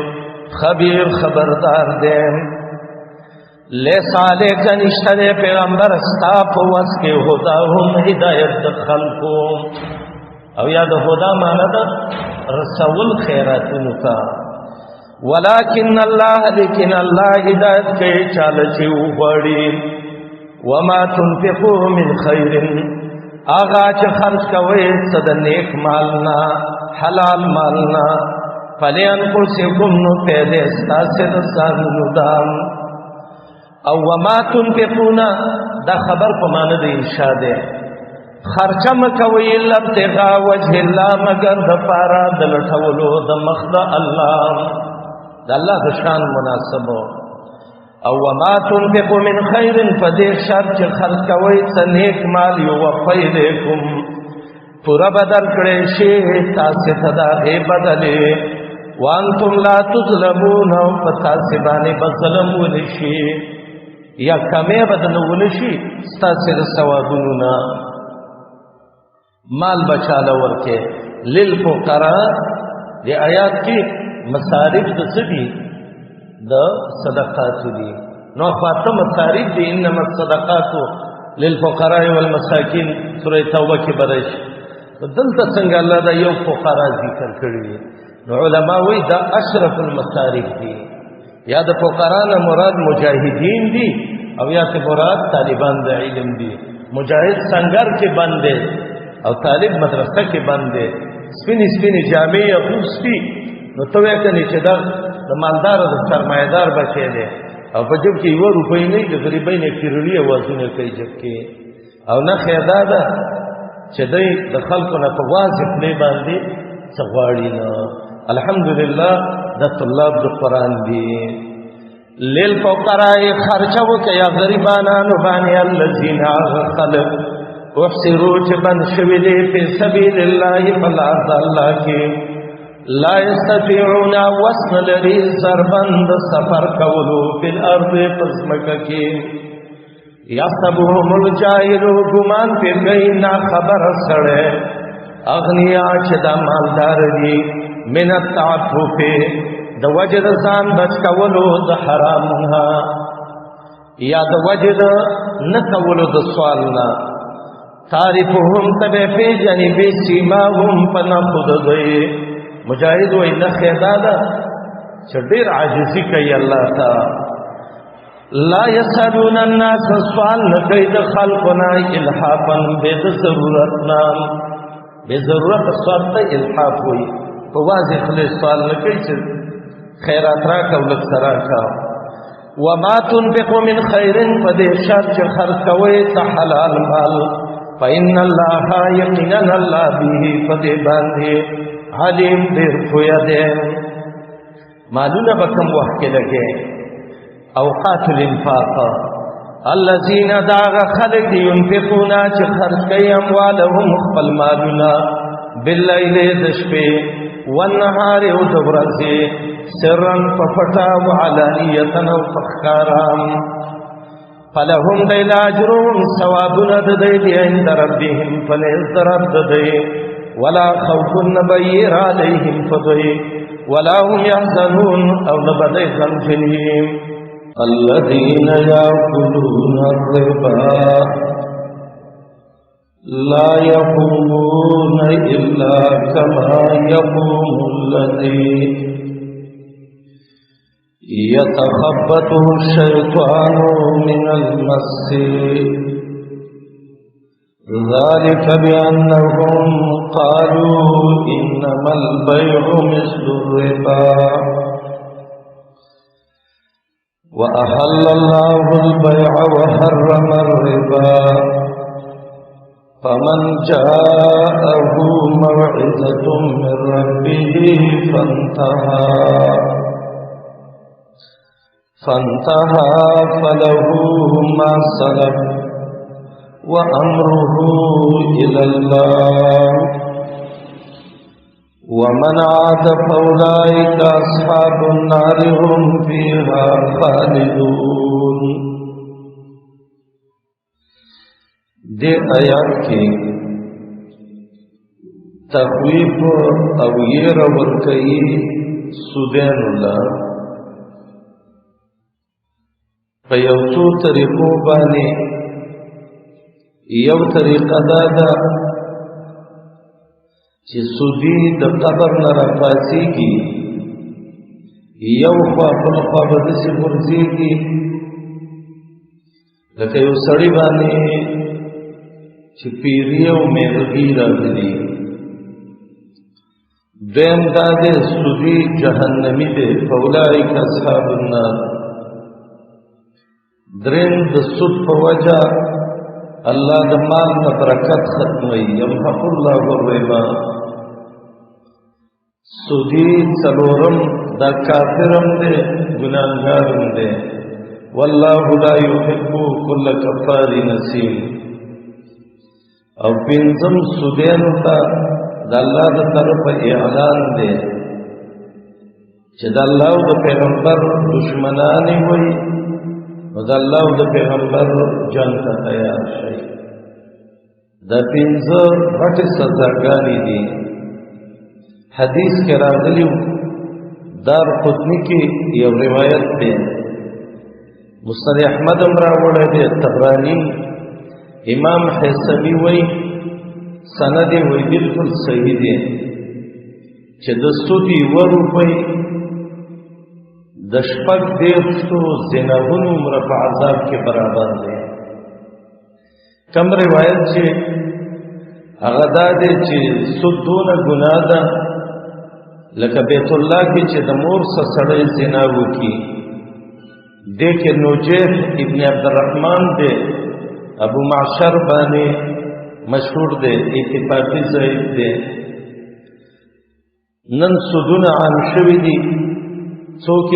A: خبير خبردار دی لیس علیک نشته پیغمبر استا په واس کې هداهم هدایت د خلقو او یا د هدا معنی ده رسول خیراتونو ته ولكن الله لیکن الله ہدایت کوي چاله چې وغړي وما تنفقوا من خير اغا چې خرج کوي صد نیک مالنا حلال مالنا فلین پرسکم نو پیدا استاسه د سانو دام او وما تنفقون دا خبر په معنی د انشاء ده خرچه مکوي الا ابتغاء وجه الله مگر د پارا د لټولو د مخد الله دا الله د شان مناسب او وما تنفقوا من خير فدې شرط خرج کوي څه نیک مال یو وفیلکم پورا بدل کړي شي تاسو ته دا غي بدلې وانتم لا تظلمون او پتا سي باندې بظلم ونشي یا کمه بدل ونشي تاسو د ثوابونو مال بچاله ورکه للفقراء دې آیات کې مصارف د سدي د صدقات دي نو خاطر مصارف دي انما الصدقات للفقراء والمساكين سوره توبه کې برش دلته څنګه الله دا یو فقرا ذکر کړی نو علما وی دا اشرف المصارف دي یا د فقرا نه مراد مجاهدین دي او یا ته مراد طالبان د علم دي مجاهد سنگر کې بند دي او طالب مدرسه کې بند دي سپینې جامې اغوستي نو ته وایې کني چې دا د مالدار د سرمایدار بچی دی او په جب کې 1 روپۍ نه د غریبۍ نه کیرلي اوازونه کوي جب کې او نه خیدا ده چې دوی د خلکو نه په واضح پلی باندې څه غواړي نه الحمدلله د طلاب د قرآن دي للفقراء خرچه وکړه یا غریبانانو باندې الذین خلق احصروا چې بند شوي دي فی سبیل الله په لار د الله کې لا یستطیعون وسن لري ضربند سفر کولو فی الارض پزمکه کې یحسبهم الجاهل ګمان پر گئی نا خبر سره اغنیا چې د مالدار دي من التعفف د وجد ځان بچ کولو د حرام نه یا د وجد نه کولو د سوال نه تعرفهم تبع فی جانب سیماهم فنخذ ذی مجاهد و ان خدادا چې ډیر عاجزی کوي الله تعالی لا يسالون الناس سوال نکي د خلقنا الحافا به ضرورتنا به ضرورت سوال ته الحاف وي په واضح له سوال نکي چې خیرات را کولک سرا کا وما تنفقوا من خير فده شر خرج کوي ته حلال مال فإن الله يقينا الله به فده باندې علیم دیر خویا دے مالونه بکم وقت کې لګي اوقات الانفاق الذين داغ خلق ينفقون چې خرج کوي اموالهم خپل مالونه بالليل دشپې والنهار او دورځي سرا ففتا وعلانيه او فخارام فلهم دیل اجرهم ثوابنا ددی عند ربهم فلذرب ددی ولا خوف نبير عليهم فضي ولا هم يحزنون او نبدي غمجنهم الذين يأكلون الربا لا يقومون إلا كما يقوم الذي يتخبطه الشيطان من المس ذلك بأنهم قالوا إنما البيع مثل الربا وأحل الله البيع وحرم الربا فمن جاءه موعظة من ربه فانتهى فله ما سلف وأمره إلى الله ومن عاد فأولئك أصحاب النار هم فيها خالدون دے آیات کی تخویف او یر ورکی سودین اللہ پیوتو طریقو بانی یو طریقه دادا چې سودی د قبر نه راپاسېږي یو خوا بل خوا به داسې غورځېږي لکه یو سړي باندې چې پیري او میغلي راغلي دویم دا دی سودی جهنمي دی فاولئک اصحاب النار دریم د سود په وجه الله د مال په برکت ختموي يمحق الله الربا سودی څلورم دا کافرم دی ګناهګارم دی والله لا يحب كل كفار نسيم او پنځم سودیانو ته د الله د طرفه اعلان دی چې د الله او د پیغمبر دشمنان وي نو د الله او د پیغمبر جنگ ته تیار شي دا پنځه غټې سزاګانې دي حدیث کې راغلی دار قطنی کې یو روایت دی مسند احمد هم راوړی دی طبرانی امام حسبی وی سند وی بالکل صحیح دی چې د سودی 1 روپۍ د شپږ دېرشو زناهونو عمره په عذاب کې برابر دی. کم روایت چې هغه دا دی چې سود دونه ګناه ده لکه بیت الله کې چې د مور سره سړی زنا وکړي. دې کې نوجیح ابن عبدالرحمن دی، ابو معشر باندې مشهور دی، اتفاقی ضعیف دی. نن سودونه عام شوي دي، څوک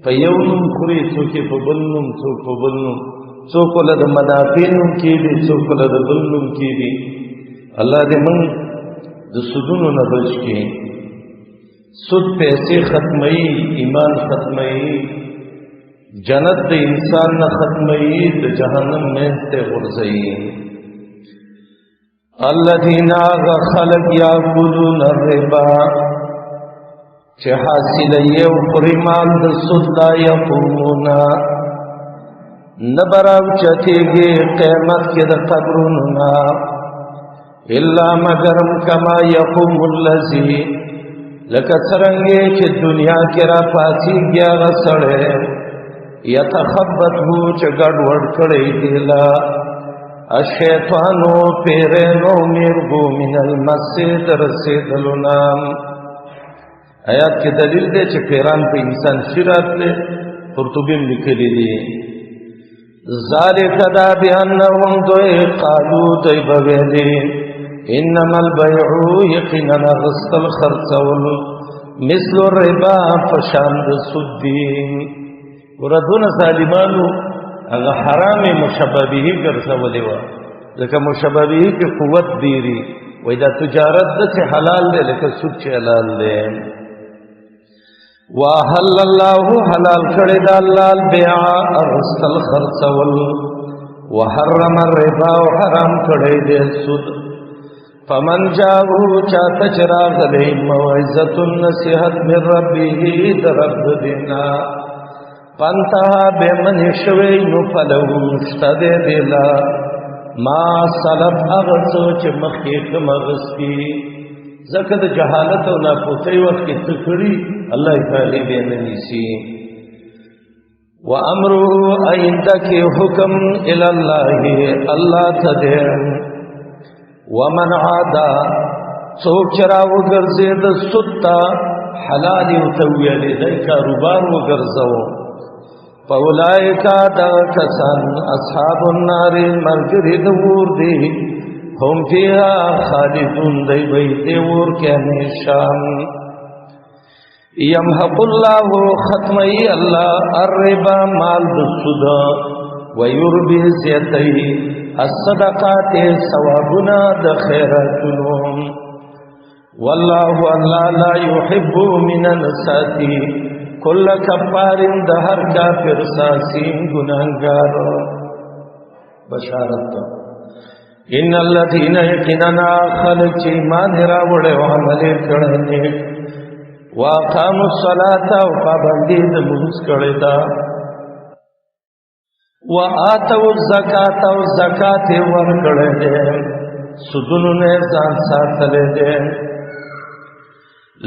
A: په یو نوم خوري، څوک په بل نوم، څوک په بل نوم، څوک له د منافع نوم کېږي، څوک له د بل نوم کېږي. الله دې موږ د سودونو نه بچ کړي. سود پیسې ختموي، ایمان ختموي، جنت د انسان نه ختموي، د جهنم منځ ته غورځوي. الذین آغا خلق یاکلون الربا چې حاصل یې خوري مال د سود لا یقومون نبراو چتیږي قیامت کې د قبرونو نه الا مگرم کما یقوم الذی لکه څرنګه چې دنیا کې را پاسیږي هغه سړی یتخبطه چې ګډوډ کړی دی لا الشیطانو پیرینو میرگو من المسید رسیدلونا. آیات کی دلیل دے چه پیران پہ انسان شرات لے قرطبیم لکلی دی. ذالک دا بیانهم دوئے قالو دوئے بویلی انما البیعو یقیننا غسط الخرصول مثل الربا فشاند سدین. وردون ظالمانو اگه حرام مشببهی گرزولی و لکه مشببهی که قوت دیری وی دا تجارت دا چه حلال دے لکه سود چه حلال دے. وَأَحَلَّ اللَّهُ حلال کړی دا الله البيع الرزق الخرڅول وحرم الربا حرام کړی دے سود. فمن جاءه چاته چراغ له موعظه النصيحت من ربه درب دینا پانتها بے من شوی نو پلو مشتد دیلا ما سلف اغسو چه مخیق مغسکی زکد جہالت و ناپوتی وقت کی تکڑی اللہ تعالی بے ننیسی. و امرو آئندہ کی حکم الاللہ اللہ تدین. ومن عادا سوک چرا وگرزید ستا حلالی و تویلی دی کاروبار وگرزو فاولائکا دا کسان اصحاب النار مرگری دور دی هم فیها خالدون دی بیتی ور کے ہمیشان. یمحق اللہ ختمی اللہ الربا مال دسود ویربی زیتی الصدقات ثوابنا د خیراتنهم والله اللہ لا يحب من النساتی کل کفار دہر کافر ساسین گناہگار. بشارت ان الذین یقیننا خلق چی ایمان راوڑے و عمل کڑنے واقاموا الصلاة و پابندی د منځ کړی دا و آتوا الزکاة و زکات ور کړی دے سودونو نه ځان ساتلې دے.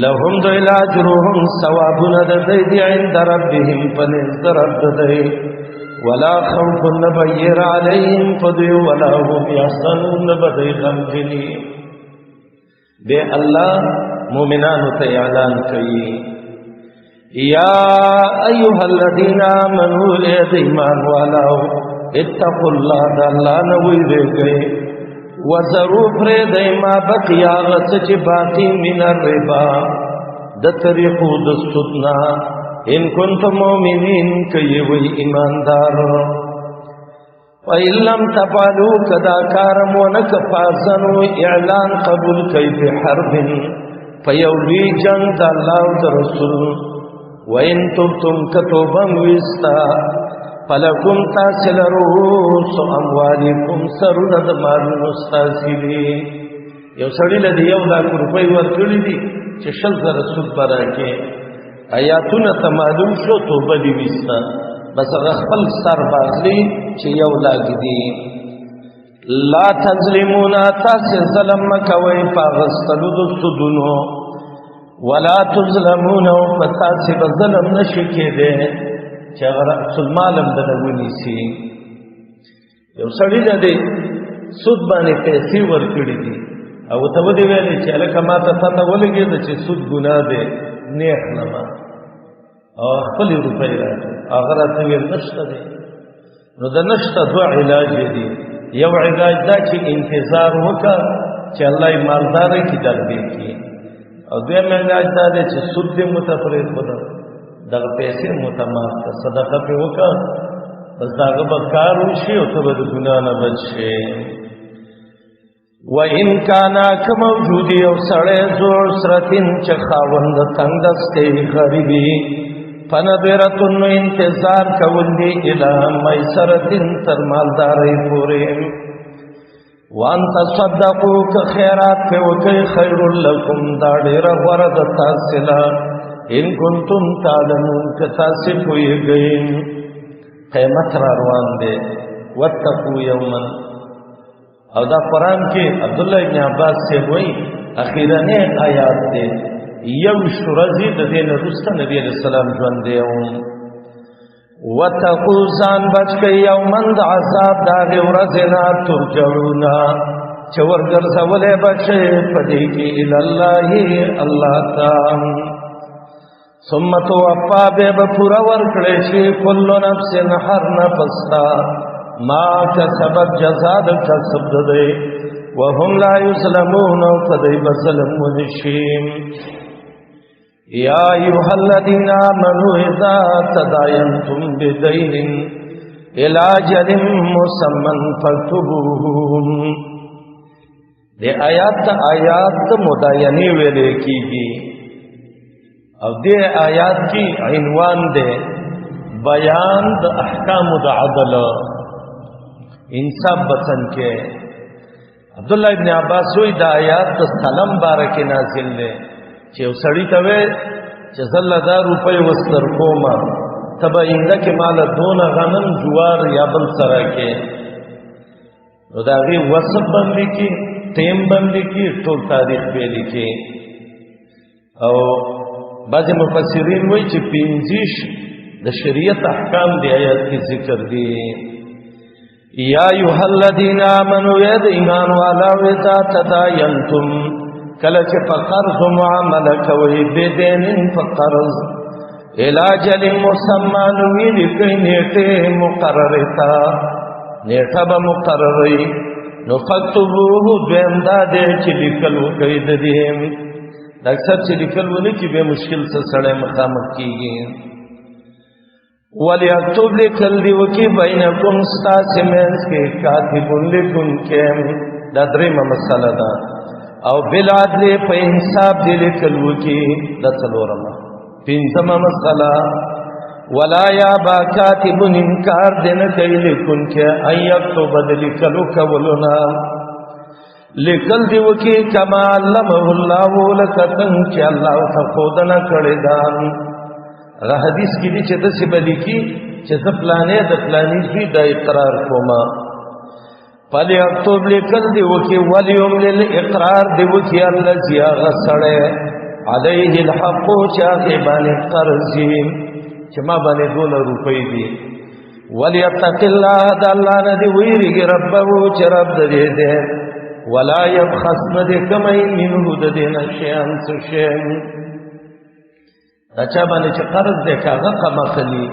A: لهم دو الاجرهم ثوابنا ددی عند ربهم فنزد رب ددی ولا خوف نبیر علیهم فدی ولا هم یحزنون نبدی غمجنی. بے اللہ مومنان تے اعلان کئی یا ایها الذین آمنوا لید ایمان والاو اتقوا اللہ دا اللہ نوی دے گئے وَذَرُوا فَرِدَ مَا بَقِيَ غَسَچ باقی من الربا د طریقو د سودنا ان کنتم مؤمنین کئی وی ایماندار. فَإِن لَّمْ تَفْعَلُوا کدا کارم ونک فَأَذِنُوا اعلان قبول کئی بحرب فیولی جنگ د اللہ و د رسول. وَإِن تُبْتُمْ کتوبم وستا فلکم تاسل رؤوس اموالکم سرون د مالونو استاسلی. یو سړی له 1 لک روپۍ ورکړي دي چې 1000 سود براکې آیاتونه تمالوم شو توبه دی وستا بس خپل سر باغلی چې 1 لک دی. لا تظلمون تاسل ظلم کوي پاغستلو د سودونو ولا تظلمون او فتاسی بظلم نشکی دے چه رأس المالم دنونی سی یو سڑی دے سود بانی پیسی ورکڑی دی او تبو دی ویلی چه لکه ما تا تا ولگی دا چه سود گناه دے نیخ نما او خپلی روپی را آغرات نویل نشتا دے نو دا نشتا دو علاج دی یو علاج دا چه انتظار وکا چه اللہ مالداری کی دربی کی او دوی علاج دا دے چه سود دی متفرید خدا دا پیسی متماس کا صدقه پی وکا بس دا غبت کاروشی او تبا دا گناه نبچ شی وَإِن كَانَا كَمَوْجُودِ او سڑے ذو عسرتن چه خاوند تنگ دستے غریبی فَنَظِرَةٌ انتظار کولی الہ میسرتن تر مالداری پوری وَأَن تَصَدَّقُوا كَخِيرات پہ وکی خیر لکم دا دیر ورد تاسلا ان کنتم تعلمون کتاسی پوئی گئیم قیمت را روان دے وَاتَّقُوا يَوْمًا او دا قرآن کی عبداللہ ابن عباس سے ہوئی اخیرانی آیات دے یو شرزی دا دین رستا نبی علیہ السلام جوان دے ہوں وَتَقُوا زان بچ کئی یومن دا عذاب دا غورزنا ترجعونا چور گرزولے بچے پدی کی الاللہ اللہ تام ثم توفا بے بپورا ورکڑیشی کل نفس ہر نفستا ما کسبت جزاد کسب دے وهم لا يظلمون فدی بظلم ونشیم یا ایوها الذین آمنوا اذا تداینتم بدین الى اجل مسمى فاکتبوه دے آیات مداینی ویلے کی گی او دے آیات کی عنوان دے بیان دا احکام دا عدل انصاف بسن کے عبداللہ ابن عباس ہوئی دا آیات دا سلام بارکی نازل لے چه او سڑی تاوے چه ظل دا روپی وستر کوما تبا اندک مالا دون غنم جوار یا بل سرا کے نو دا غی وصف بندی کی تیم بندی کی طول تاریخ بیلی کی او بعض مفسرین ہوئی چه پینزیش دا شریعت احکام دی آیات کی ذکر دی یا ایوها الذین آمنوا ید ایمان والا ویتا تداینتم کلچ فقرض معاملہ کوئی بدین فقرض الاجل مسمان ویلی کئی نیٹے مقررتا نیٹا با مقرری نو فکتبوه دویم دادے چی لکلو کئی ددیم اکثر چی لکلو نکی بے مشکل سے سڑے مقامت کی گئی وَلِيَكْتُبْ لِكَلْ دِوَكِ بَيْنَكُمْ سْتَاسِمَنْس کے کاتبن لکن کیم دا درم مسئلہ دا او بالعدل پا انصاب دی لکلو کی دا سلورم پینزم مسئلہ وَلَا يَابَا کاتبن انکار دن کئی لکن کے اَيَكْتُبَ دلکلو کولنا لکل دیوکی کما علمہ اللہ لکتن چی اللہ تخودنا کردان اگه حدیث کی دی چه دسی بلی کی چه زپلانی دپلانی زوی دا اقرار کوما پلی اکتوب لکل دی وکی ولیم للاقرار دی وکی اللذی آغسڑے علیه الحقو چه آغی بانی قرزیم چه ما بانی دون روپی دی ولی اتق اللہ دا اللہ ندی ویرگی ربو چه رب دی دے ولا یبخص ندی کمی منو دی نشیان سشیم اچھا بانے چه قرض دے کاغا قما خلی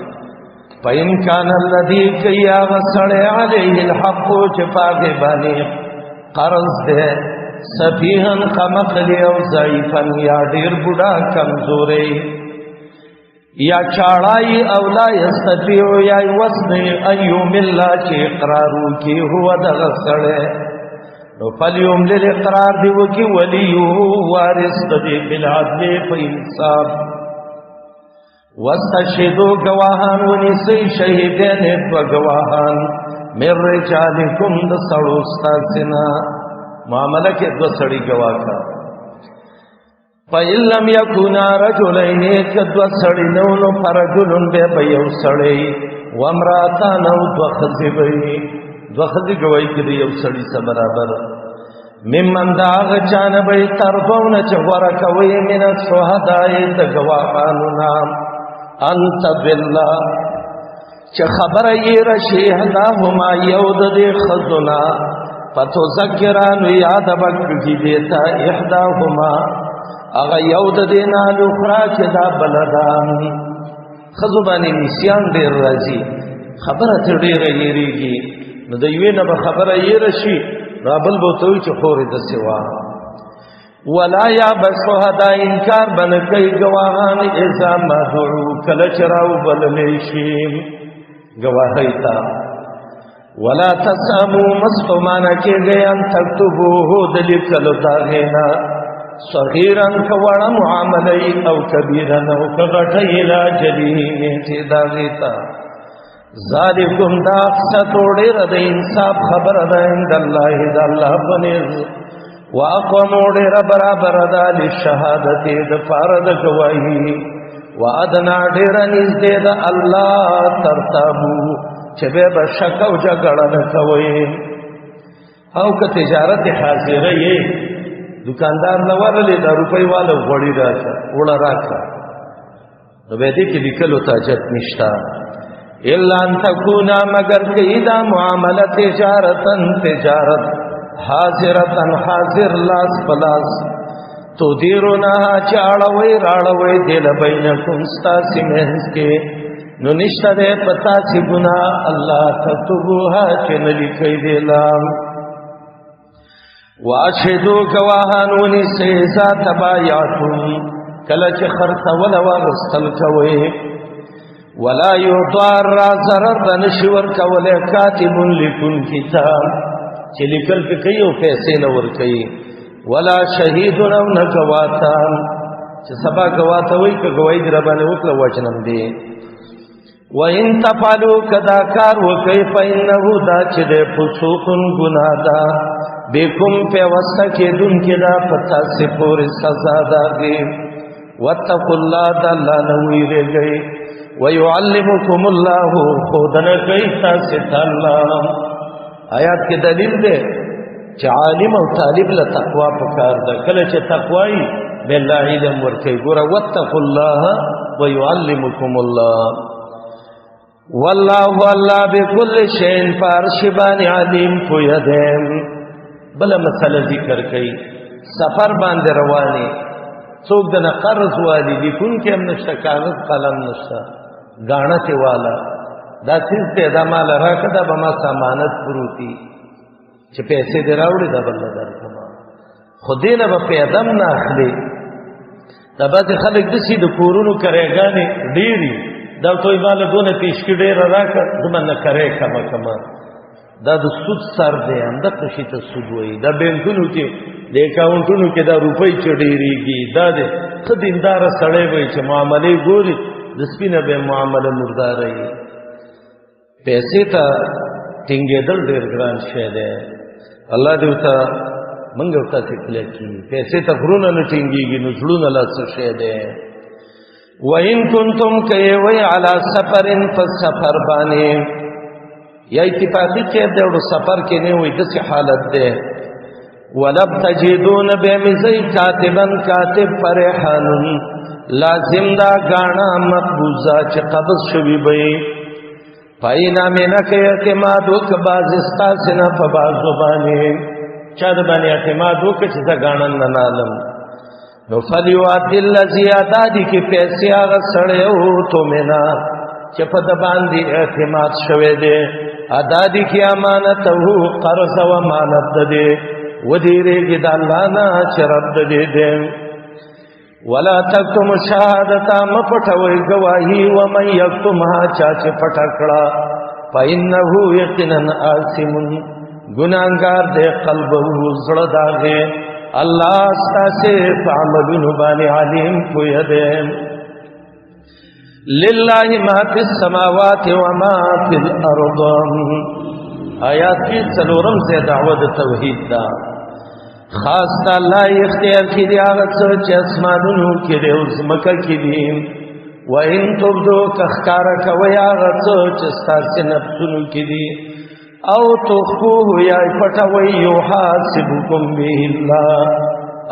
A: پا انکان اللذی کئی آغا سڑے علیہ الحقو چه پاگے بانے قرض دے سفیہن قما خلی او ضعیفن یا دیر بڑا کمزورے یا چاڑائی اولا یستطیعو یا وزن ایوم اللہ چه اقرارو کی ہوا دغا سڑے نو فلیوم للاقرار دیو کی ولیو وارث دی بالعدل پا انصاب واستشهدوا گواهان ونیسی شهیدین دو گواهان من رجالکم دا سڑو استاسنا معاملہ کے دو سڑی گواہ کا فَإِن لَمْ يَكُونَا رَجُلَيْنِ كَدْوَ سَڑِنَوْنُ فَرَجُلٌ بِبَيَوْ سَڑِي وَامْرَاتَانَوْ دو خزی بئی دو خزی گواہی کی دیو سڑی سے برابر ممن دا آغا چانبی تربون چه ورکوی من الشهدائی دا گواهانونا انت بالله چه خبر ای رشی احداهما یود دی خزنا فتو ذکرانو یاد بککی دیتا احداهما اغا یود دینا لخرا چه دا بلدان خزبانی نسیان دیر رازی خبرت دیر ایریگی نو دیوین با خبر ای رشی رابل بوتوی چه خوری دا سوا ولا یا بشهدا انکار بنکی گواهان ازا مدعو کلچ راو بللیشیم گواهیتا ولا تسامو مصفمانا کے گیان تکتبوه دلکلو داغینا صغیرا کوڑا معاملی او کبیرا او کغٹی لا جلیه نیتی داغیتا ذالکم دا اقصتوڑی رد انصاب خبر دا اند اللہ دا اللہ بنیز واقومو ډیر برابر ده لشهادت د فرض گواہی وادنا ډیر نږدې ده الله ترتابو چې به شک او جګړه نه کوي او که تجارت حاضره یې دکاندار لورلې د روپۍ والو غوړي راځه وړه راځه نو به دې کې لیکلو تاجت نشتا الا ان تکونا مگر کیدا معامله تجارت حاضرتن حاضر لاس پلاس تو دیرونا چاڑوی راڑوی دل بینکم ستاسی محنس کے نو نشتا دے پتا سی گناہ اللہ تکتبوها چنلی کئی دیلام واشدو گواہانونی سیزا تبایاتون کلچ خرط ولوا غستل کوئی ولا یعطار را ضرر دنشور کولی کاتبون لکن کتاب چې لیکل په کوي او پیسې نه ور کوي ولا شهید نو نه گواتا چې سبا گواته وای ک گواہی در باندې وکړه وچنم دی و ان تفعلوا کذا کار وکي فانه دا چې د فسوقن گناه دا بكم په واسطه کې دن کې دا پتا سي پورې سزا داږي واتقوا الله تعالی نو ویږي ويعلمكم الله خودنه کوي تاسو الله آیات کې دلیل ده چې عالم او طالب له تقوا پکار ده کله چې تقوای بالله علم ورکي ګور واتقوا الله ويعلمكم الله والله الله بكل شيء فارشبان عليم فيدم بل مسله ذکر کړي سفر باندې رواني څوک د قرض والی لیکون کې هم نشته کاغذ قلم نشته غاڼه ته والا دا چیز ته دا مال راکړه به ما ضمانت پروتي چې پیسې دې راوړي دا بل درکما خدای نه په ادم نه اخلي دا به خلک د سې د کورونو کرېګانې ډېری دا توي مال دونه پیشکی ډېر راکړه زمنه کرے کما دا د سود سر دی هم د قشي ته سود وای دا بانکونو کې د اکاونټونو کې دا روپۍ چډېریږي دا د خدیندار سړی وای چې معاملې ګوري د سپینه به معامله مرداري پیسې ته ټینګېدل ډېر ګران شی دی الله دې ته منګ ورته کله کی پیسې ته غرونه نه ټینګيږي نو زړونه لا څه شی دی وَإِن كُنتُمْ كَيْوَيْ عَلَى سَفَرٍ فَالسَّفَرْ بَانِي یا اتفاقی کې د سفر کې نه وي د حالت ده ولب تجدون بمزي كاتبا كاتب فرحان لازم دا غانا مقبوضه چې قبض شوي وي پاینا مینا کې اعتماد وک بازستا سنا فبازو باندې چا د باندې اعتماد وک چې دا غانا نه نالم نو فلیوات الذی اتادی کې پیسې هغه سړیو تو مینا چې په د باندې اعتماد شوه دي ادادی کی امانت هو قرض و امانت دے ودیرے د الله نه چرد دے ولا تکتم شهادتا مپټوي گواہی و من یکتمها چاچ پټکړه فإنه یقینا آثم گناهګار دے قلب زړه داغه الله ستاسه عملون باندې علیم کوی دے لله ما فی السماوات و ما فی الارض آیات کی څلورم سے دعوت توحید دا خاص الله اختیار کی دی هغه چې اسمانونو کې دی او زمکه کې دی و ان تبدو کخکار کوي هغه چې ستاسو نفسونو کې دی او تخفوه یا پټوي يحاسبكم به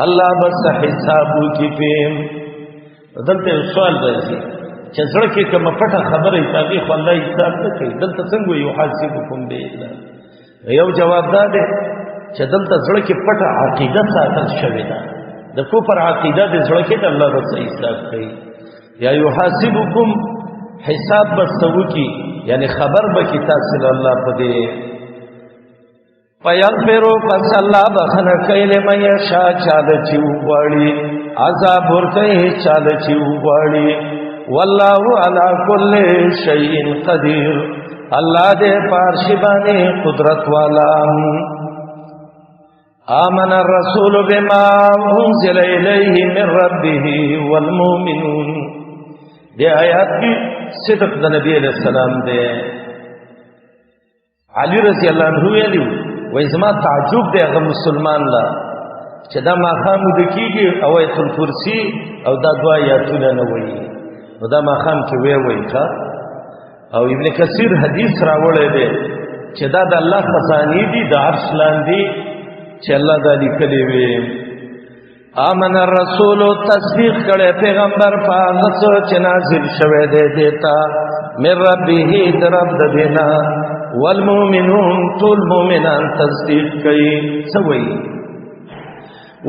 A: الله بس حسابو کی پیم. دلته سوال راځي چې زړه کې کوم پټه خبره ای تاغي خو الله حساب نه کوي. دلته څنګه يحاسبكم به یو جواب ده چې دلته زړه کې پټه عقیده ساتل شوې ده. د کفر عقیده د زړه کې الله بس حساب کوي. یا يحاسبكم حساب بسو کی یعنی خبر به کی تاسو الله په دې فیغفرو پس اللہ بخن کئی لمن یشا چال چیو غواړي عذاب ورکي چال چیو غواړي والله علی کل شیء قدیر اللہ دے پارشبانی قدرت والا. آمن الرسول بما انزل الیہ من ربه والمؤمنون. دے آیات کی صدق دا نبی علیہ السلام دے. علی رضی اللہ عنہ ویلیو وای زما تعجب دی هغه مسلمان لا چې دا ماخام د کیږي او ایت الکرسی او دا دعا یاتونه نه وایي نو دا ماخام کې وی ښا. او ابن کثیر حدیث راوړی دی چې دا د الله خزانه دي د عرش لاندې چې الله دا لیکلي وي. آمن الرسول تصدیق کړي پیغمبر په هغه څه چې نازل شوی دی دیتا من ربه درب د دینا والمؤمنون طول مؤمنان تصدیق کئی سوئی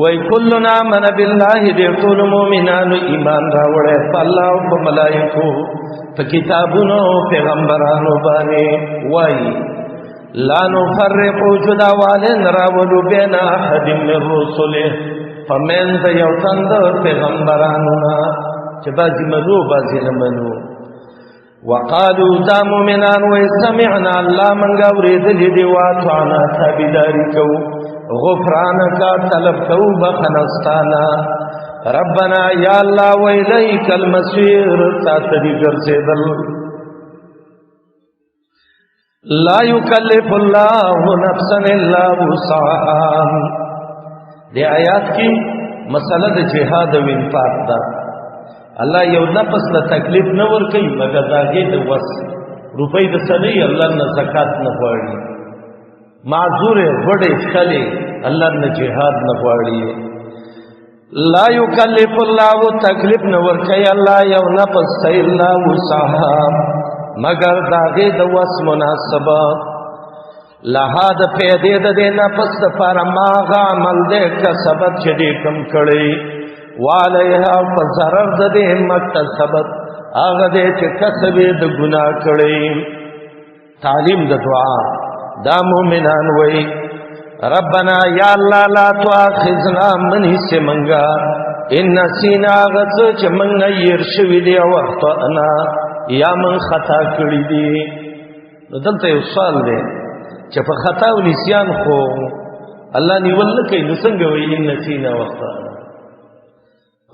A: وی کلنا من باللہ دے طول مؤمنان ایمان راوڑے پا اللہ و پا ملائکو پا کتابونو پیغمبرانو بانے وی لا نفرقو جدا والن راولو بین احد من رسولے فمن دیوتن در پیغمبرانونا چه بازی منو بازی نمنو. وقالو دا مومنان وی سمعنا اللہ منگا وریدلی دی واتوانا تابداری کو غفرانکا طلب کو بخنستانا ربنا یا اللہ ویلیک المسیر تاتری گرزیدل. لا یکلف اللہ نفسا الا وسعها. دی آیات کی مسئلہ د جہاد و انفاق دا. الله یو نفس له تکلیف نه ور کوي مګر داګه د وس روپۍ د سړي الله نه زکات نه غواړي معذور وړې خلې الله نه جهاد نه غواړي. لا یکلف الله تکلیف نه ور کوي الله یو نفس الا وسعها مګر داګه د وس مناسبه لها د پیدې د نفس لپاره ما عمل دې کسبت چې دې کم کړي والیها فضرر د دې مکتسبت هغه دې چې کسبې د ګناه کړي. تعلیم د دعا دا مومنان وای ربنا یا الله لا تؤاخذنا من سمنگا ان نسینا غڅ چې منګ ير شوی دی او اخطانا یا من خطا کړی دی. نو دلته یو سوال دی چې په خطا او نسیان خو الله نیول نه کوي نو څنګه وای ان نسینا واخطانا.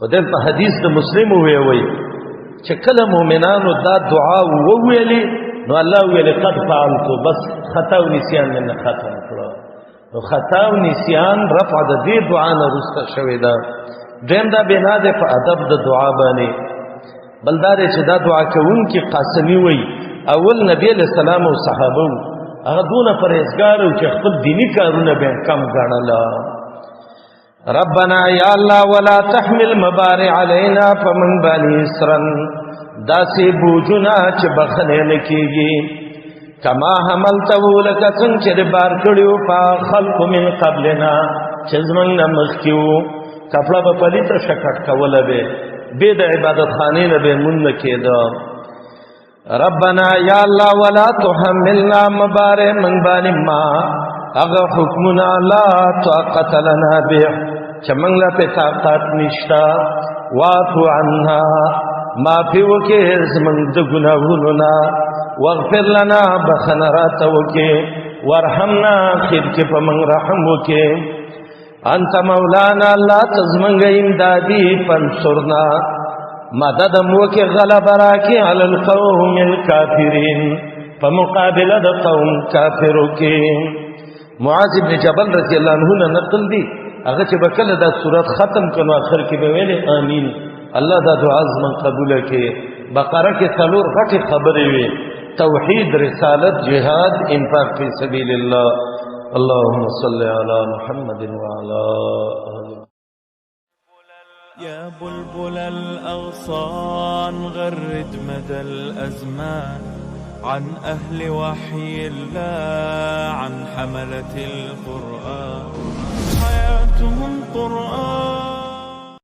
A: خدای په حدیث د مسلم وی چې کله مؤمنانو دا دعا وویلې نو الله ویل قد فعلت بس خطا او نسیان نه ختم کړو. نو خطا او نسیان رفع د دې دعا نه رسته شوی دا. دیم دا بنا ده په ادب د دعا باندې بلدار چې دا دعا کوونکی قاسمی وی اول نبی علیہ السلام او صحابه هغه دونه پرهیزګار او چې خپل دینی کارونه به کم ګڼل. ربنا یا اللہ ولا تحمل مبار علینا فمن بانی اسرن داسی بوجنا چه بخنے نکیگی کما حملتو لکا سنگ چه بار کڑیو پا خلق من قبلنا چزمنگ نمخکیو کپڑا با پلیتا شکٹ کولا بے دا عبادت خانی نبے من نکیدا. ربنا یا اللہ ولا تحملنا مبار من بانی ما اغا حکمنا لا طاقت لنا بے چمنگ لا پہ طاقت نشتا واتو عنها ما پی وکے زمن دگناہوننا واغفر لنا بخن رات وکے ورحمنا خیر کے پا من رحم وکے انت مولانا لا تزمنگ امدادی فانصرنا مدد موکے غلب راکی علی القوم الكافرین فمقابل دا قوم کافرو کے. معاذ بن جبل رضی اللہ عنہ نقل دی اگر چې بکله دا سورت ختم کنو آخر کې به ویلې آمین الله دا دعا زمن قبول کړي. بقره کې څلور غټې خبرې وي توحید، رسالت، جهاد، انفاق فی سبیل اللہ. اللهم صل علی محمد وعلى آله.
B: يا بلبل الأغصان غرد مدى الأزمان عن أهل وحي الله، عن حملة القرآن، حياتهم قرآن.